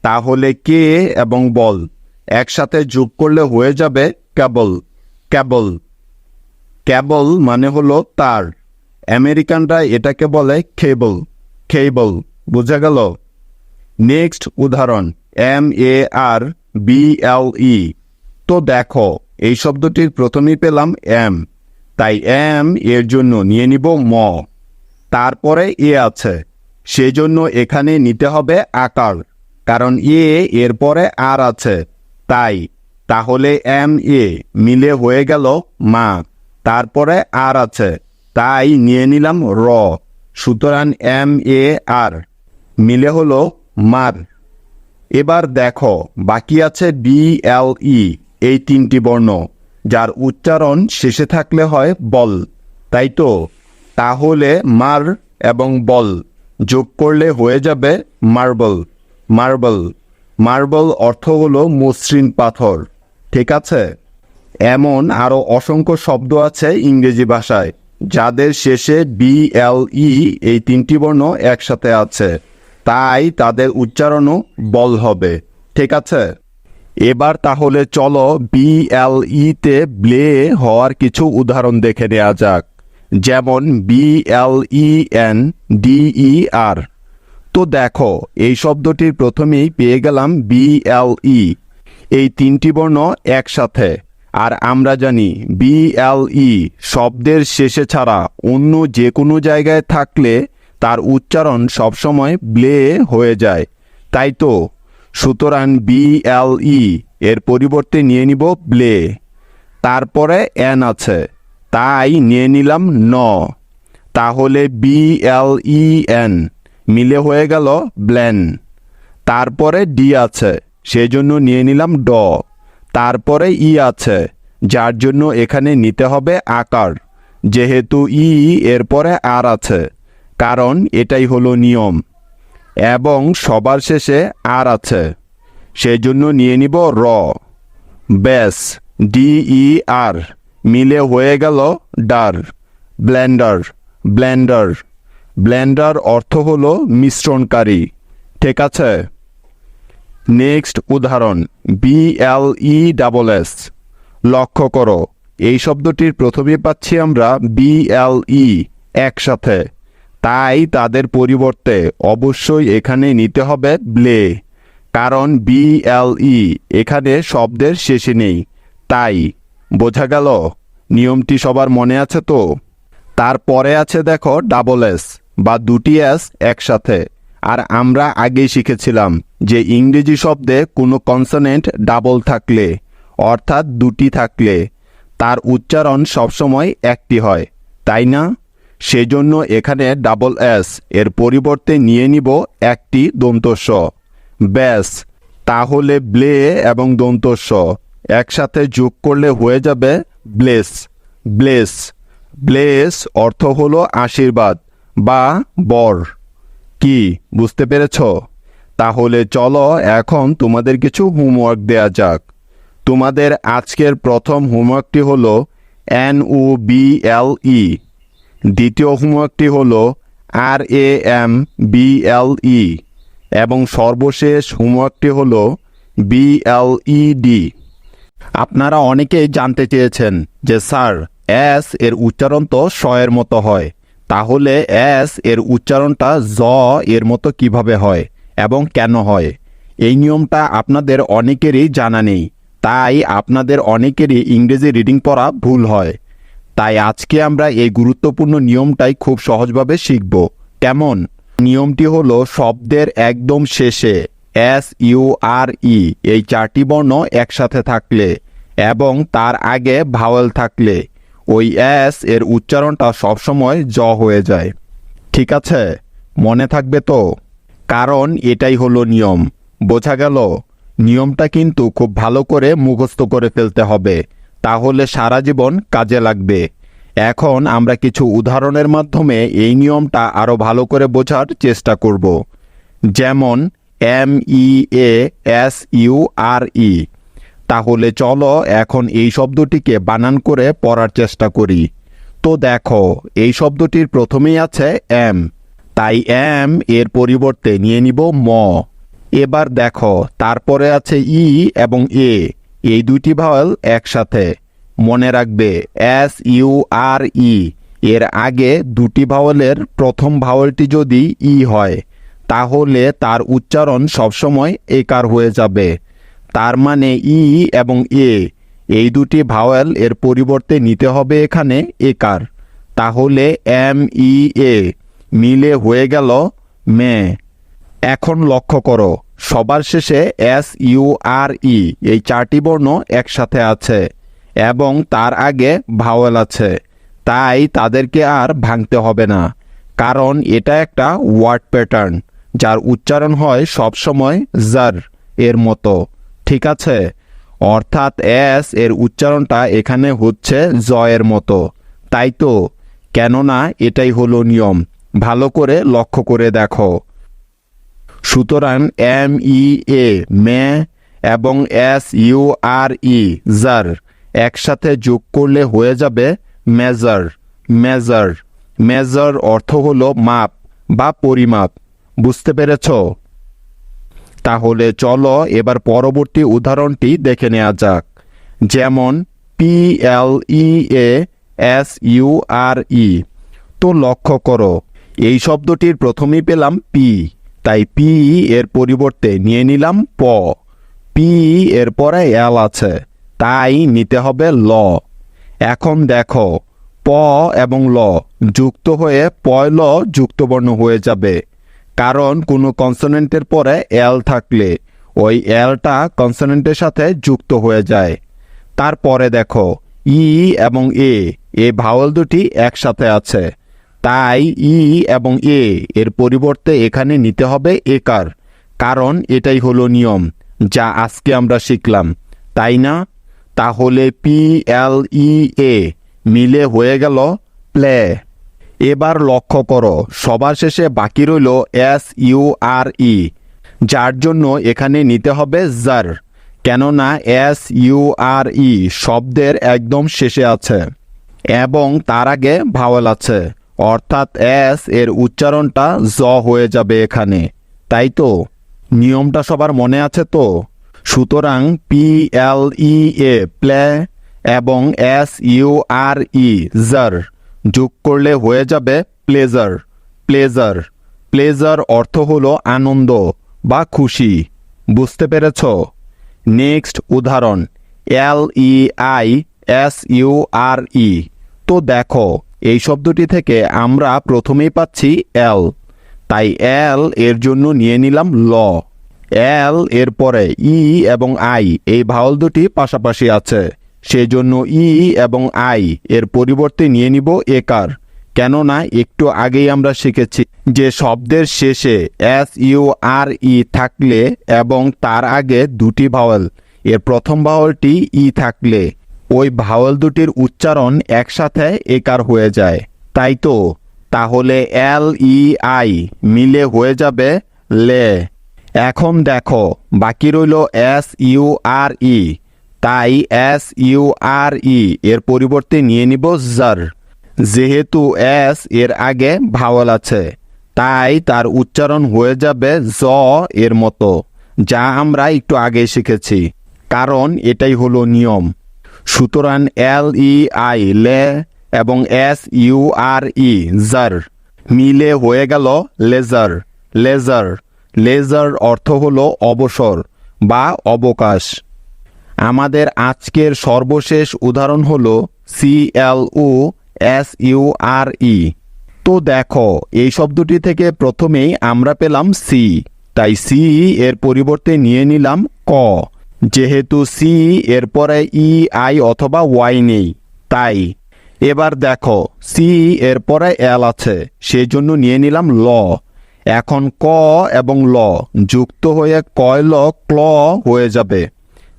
তাহলে কে এবং বল একসাথে যোগ করলে হয়ে যাবে কেবল। কেবল। কেবল মানে হলো তার। আমেরিকানরা এটাকে বলে কেবল। কেবল, বোঝা গেল? নেক্সট উদাহরণ MARBLE, তো দেখো এই শব্দটির প্রথমেই পেলাম এম, তাই এম এর জন্য নিয়ে নিব ম। তারপরে এ আছে, সেজন্য এখানে নিতে হবে আকার, কারণ এর পরে আর আছে তাই। তাহলে MA মিলে হয়ে গেল মা। তারপরে আর আছে, তাই নিয়ে নিলাম র। সুতরাং MAR মিলে হলো মার। এবার দেখো বাকি আছে BLE, এই তিনটি বর্ণ যার উচ্চারণ শেষে থাকলে হয় বল, তাই তো? তাহলে মার এবং বল যোগ করলে হয়ে যাবে মার্বল। মার্বল। মার্বল অর্থ হলো মসৃণ পাথর, ঠিক আছে? এমন আরও অসংখ্য শব্দ আছে ইংরেজি ভাষায় যাদের শেষে BLE এই তিনটি বর্ণ একসাথে আছে, তাই তাদের উচ্চারণও বল হবে, ঠিক আছে? এবার তাহলে চলো BLE-তে ব্লে হওয়ার কিছু উদাহরণ দেখে নেওয়া যাক। যেমন BLENDER। তো দেখো এই শব্দটির প্রথমেই পেয়ে গেলাম BLE, এই তিনটি বর্ণ একসাথে। আর আমরা জানি BLE শব্দের শেষে ছাড়া অন্য যে কোনো জায়গায় থাকলে তার উচ্চারণ সবসময় ব্লে হয়ে যায়, তাই তো। সুতরাং BLE এর পরিবর্তে নিয়ে নিব ব্লে। তারপরে এন আছে, তাই নিয়ে নিলাম ন। তাহলে BLEN মিলে হয়ে গেল ব্লেন। তারপরে ডি আছে, সেজন্য নিয়ে নিলাম ড। তারপরে ই আছে, যার জন্য এখানে নিতে হবে আকার, যেহেতু ই এরপরে আর আছে, কারণ এটাই হলো নিয়ম। এবং সবার শেষে আর আছে, সেজন্য নিয়ে নিব র। ব্যাস, DER মিলে হয়ে গেল ডার। Blender, Blender. ব্লেন্ডার অর্থ হলো মিশ্রণকারী, ঠিক আছে। নেক্সট উদাহরণ BLESS। লক্ষ্য করো এই শব্দটির প্রথমে পাচ্ছি আমরা BLE একসাথে, তাই তাদের পরিবর্তে অবশ্যই এখানে নিতে হবে ব্লে, কারণ BLE এখানে শব্দের শেষে নেই। তাই বোঝা গেল? নিয়মটি সবার মনে আছে তো? তারপরে আছে দেখো ডাবল এস বা দুটি এস একসাথে। আর আমরা আগেই শিখেছিলাম যে ইংরেজি শব্দে কোনো কনসোনেন্ট ডাবল থাকলে, অর্থাৎ দুটি থাকলে, তার উচ্চারণ সবসময় একটি হয়, তাই না? সেজন্য এখানে ডাবল এস এর পরিবর্তে নিয়ে নিব একটি দন্তস্ব। ব্যাস, তাহলে ব্লে এবং দন্তস্ব একসাথে যোগ করলে হয়ে যাবে ব্লেস। ব্লেস, ব্লেস অর্থ হলো আশীর্বাদ বা বর। কি বুঝতে পেরেছ? তাহলে চলো এখন তোমাদের কিছু হোমওয়ার্ক দেয়া যাক। তোমাদের আজকের প্রথম হোমওয়ার্কটি হলো NOBLE, দ্বিতীয় হোমওয়ার্কটি হলো RAMBLE এবং সর্বশেষ হোমওয়ার্কটি হলো BLED। আপনারা অনেকেই জানতে চেয়েছেন যে স্যার এস এর উচ্চারণ তো স এর মতো হয়, তাহলে এস এর উচ্চারণটা জ এর মতো কিভাবে হয় এবং কেন হয়? এই নিয়মটা আপনাদের অনেকেরই জানা নেই, তাই আপনাদের অনেকেরই ইংরেজি রিডিং পড়া ভুল হয়। তাই আজকে আমরা এই গুরুত্বপূর্ণ নিয়মটাই খুব সহজভাবে শিখব। কেমন? নিয়মটি হলো শব্দের একদম শেষে SURE এই চারটি বর্ণ একসাথে থাকলে এবং তার আগে ভাওয়েল থাকলে ওই এস এর উচ্চারণটা সবসময় জ হয়ে যায়। ঠিক আছে, মনে থাকবে তো? কারণ এটাই হলো নিয়ম। বোঝা গেল? নিয়মটা কিন্তু খুব ভালো করে মুখস্থ করে ফেলতে হবে, তাহলে সারা জীবন কাজে লাগবে। এখন আমরা কিছু উদাহরণের মাধ্যমে এই নিয়মটা আরও ভালো করে বোঝার চেষ্টা করব। যেমন MEASURE। তাহলে চলো এখন এই শব্দটিকে বানান করে পড়ার চেষ্টা করি। তো দেখো এই শব্দটির প্রথমেই আছে এম, তাই এম এর পরিবর্তে নিয়ে নিব ম। এবার দেখো তারপরে আছে ই এবং এ, এই দুটি ভাওয়েল একসাথে। মনে রাখবে SURE এর আগে দুটি ভাওয়েলের প্রথম ভাওয়েলটি যদি ই হয় তাহলে তার উচ্চারণ সবসময় একার হয়ে যাবে। তার মানে ই এবং এ এই দুটি ভাওয়েল এর পরিবর্তে নিতে হবে এখানে একার। তাহলে MEA মিলে হয়ে গেল মে। এখন লক্ষ্য করো সবার শেষে SURE এই চারটি বর্ণ একসাথে আছে এবং তার আগে ভাওয়েল আছে, তাই তাদেরকে আর ভাঙতে হবে না, কারণ এটা একটা ওয়ার্ড প্যাটার্ন যার উচ্চারণ হয় সবসময় জার এর মতো। ঠিক আছে, অর্থাৎ এস এর উচ্চারণটা এখানে হচ্ছে জ এর মতো, তাই তো? কেননা এটাই হলো নিয়ম। ভালো করে লক্ষ্য করে দেখো। সুতরাং MEA মে এবং SURE জার একসাথে যোগ করলে হয়ে যাবে মেজার। মেজার, মেজার অর্থ হলো মাপ বা পরিমাপ। বুঝতে পেরেছ? তাহলে চলো এবার পরবর্তী উদাহরণটি দেখে নেওয়া যাক। যেমন SURE। তো লক্ষ্য করো, এই শব্দটির প্রথমেই পেলাম পি, তাই পি এর পরিবর্তে নিয়ে নিলাম প। পি এর পরে এল আছে, তাই নিতে হবে ল। এখন দেখো, প এবং ল যুক্ত হয়ে পয়ল যুক্তবর্ণ হয়ে যাবে, কারণ কোনো কনসোনেন্টের পরে এল থাকলে ওই এলটা কনসোনেন্টের সাথে যুক্ত হয়ে যায়। তারপরে দেখো, ই এবং এ ভাওয়াল দুটি একসাথে আছে, তাই ই এবং এর পরিবর্তে এখানে নিতে হবে একার, কারণ এটাই হলো নিয়ম যা আজকে আমরা শিখলাম, তাই না? তাহলে PLEA মিলে হয়ে গেল প্লে। এবার লক্ষ্য করো, সবার শেষে বাকি রইল SURE, যার জন্য এখানে নিতে হবে জার, কেননা SURE শব্দের একদম শেষে আছে এবং তার আগে ভাওয়াল আছে, অর্থাৎ এস এর উচ্চারণটা জ হয়ে যাবে এখানে, তাই তো? নিয়মটা সবার মনে আছে তো? সুতরাং PLEA প্লে এবং SURE জার যোগ করলে হয়ে যাবে প্লেজার। প্লেজার প্লেজার অর্থ হলো আনন্দ বা খুশি। বুঝতে পেরেছ? নেক্সট উদাহরণ, LEISURE। তো দেখো, এই শব্দটি থেকে আমরা প্রথমেই পাচ্ছি এল, তাই এল এর জন্য নিয়ে নিলাম ল। এল এর পরে ই এবং আই এই ভাওয়াল দুটি পাশাপাশি আছে, সেজন্য ই এবং আই এর পরিবর্তে নিয়ে নিব একার, কেননা একটু আগেই আমরা শিখেছি যে শব্দের শেষে SURE থাকলে এবং তার আগে দুটি ভাওয়াল, এর প্রথম ভাওয়ালটি ই থাকলে ওই ভাওয়াল দুটির উচ্চারণ একসাথে একার হয়ে যায়, তাই তো? তাহলে LEI মিলে হয়ে যাবে লে। এখন দেখো, বাকি রইল SURE, তাই SURE এর পরিবর্তে নিয়ে নিব জার। যেহেতু এস এর আগে ভাওয়াল আছে, তাই তার উচ্চারণ হয়ে যাবে জ এর মতো, যা আমরা একটু আগে শিখেছি, কারণ এটাই হলো নিয়ম। সুতরাং LEI লে এবং SURE জার মিলে হয়ে গেল লেজার। লেজার লেজার অর্থ হলো অবসর বা অবকাশ। আমাদের আজকের সর্বশেষ উদাহরণ হলো CLOSURE। তো দেখো, এই শব্দটি থেকে প্রথমেই আমরা পেলাম সি, তাই সি এর পরিবর্তে নিয়ে নিলাম ক। যেহেতু সি এর পরে ই আই অথবা ওয়াই নেই, তাই এবার দেখো, সি এর পরে এল আছে, সেই জন্য নিয়ে নিলাম ল। এখন ক এবং ল যুক্ত হয়ে কয়ল ক্ল হয়ে যাবে,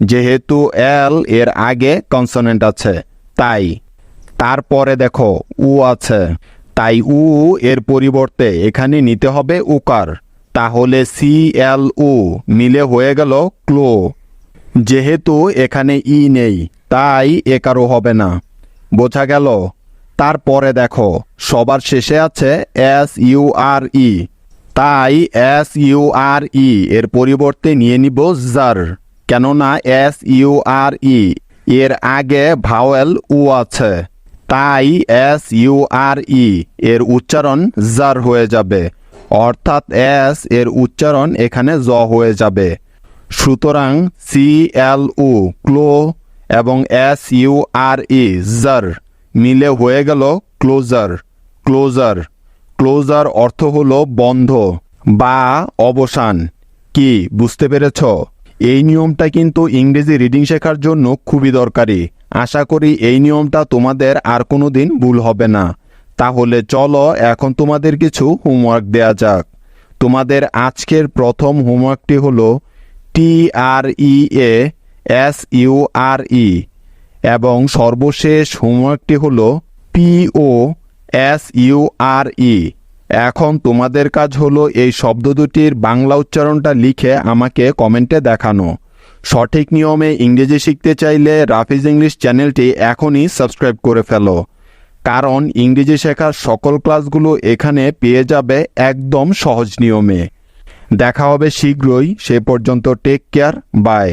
যেহেতু এল এর আগে কনসোনেন্ট আছে, তাই। তারপরে দেখো, উ আছে, তাই উ এর পরিবর্তে এখানে নিতে হবে উকার, তাহলে CLU মিলে হয়ে গেল ক্লো। যেহেতু এখানে ই নেই, তাই একারও হবে না। বোঝা গেল? তারপরে দেখো, সবার শেষে আছে SURE, তাই SURE এর পরিবর্তে নিয়ে নিব জার, কেননা SURE এর আগে ভাওয়েল উ আছে, তাই SURE এর উচ্চারণ জার হয়ে যাবে, অর্থাৎ এস এর উচ্চারণ এখানে জ হয়ে যাবে। সুতরাং CLU ক্লো এবং SURE জার মিলে হয়ে গেল ক্লোজার। ক্লোজার ক্লোজার অর্থ হলো বন্ধ বা অবসান। কি বুঝতে পেরেছ? এই নিয়মটা কিন্তু ইংরেজি রিডিং শেখার জন্য খুবই দরকারি। আশা করি এই নিয়মটা তোমাদের আর কোনো দিন ভুল হবে না। তাহলে চলো এখন তোমাদের কিছু হোমওয়ার্ক দেয়া যাক। তোমাদের আজকের প্রথম হোমওয়ার্কটি হলো TREASURE এবং সর্বশেষ হোমওয়ার্কটি হলো POSURE। এখন তোমাদের কাজ হলো এই শব্দ দুটির বাংলা উচ্চারণটা লিখে আমাকে কমেন্টে দেখানো। সঠিক নিয়মে ইংরেজি শিখতে চাইলে রাফিজ ইংলিশ চ্যানেলটি এখনই সাবস্ক্রাইব করে ফেলো, কারণ ইংরেজি শেখার সকল ক্লাসগুলো এখানে পেয়ে যাবে একদম সহজ নিয়মে। দেখা হবে শীঘ্রই, সে পর্যন্ত টেক কেয়ার, বাই।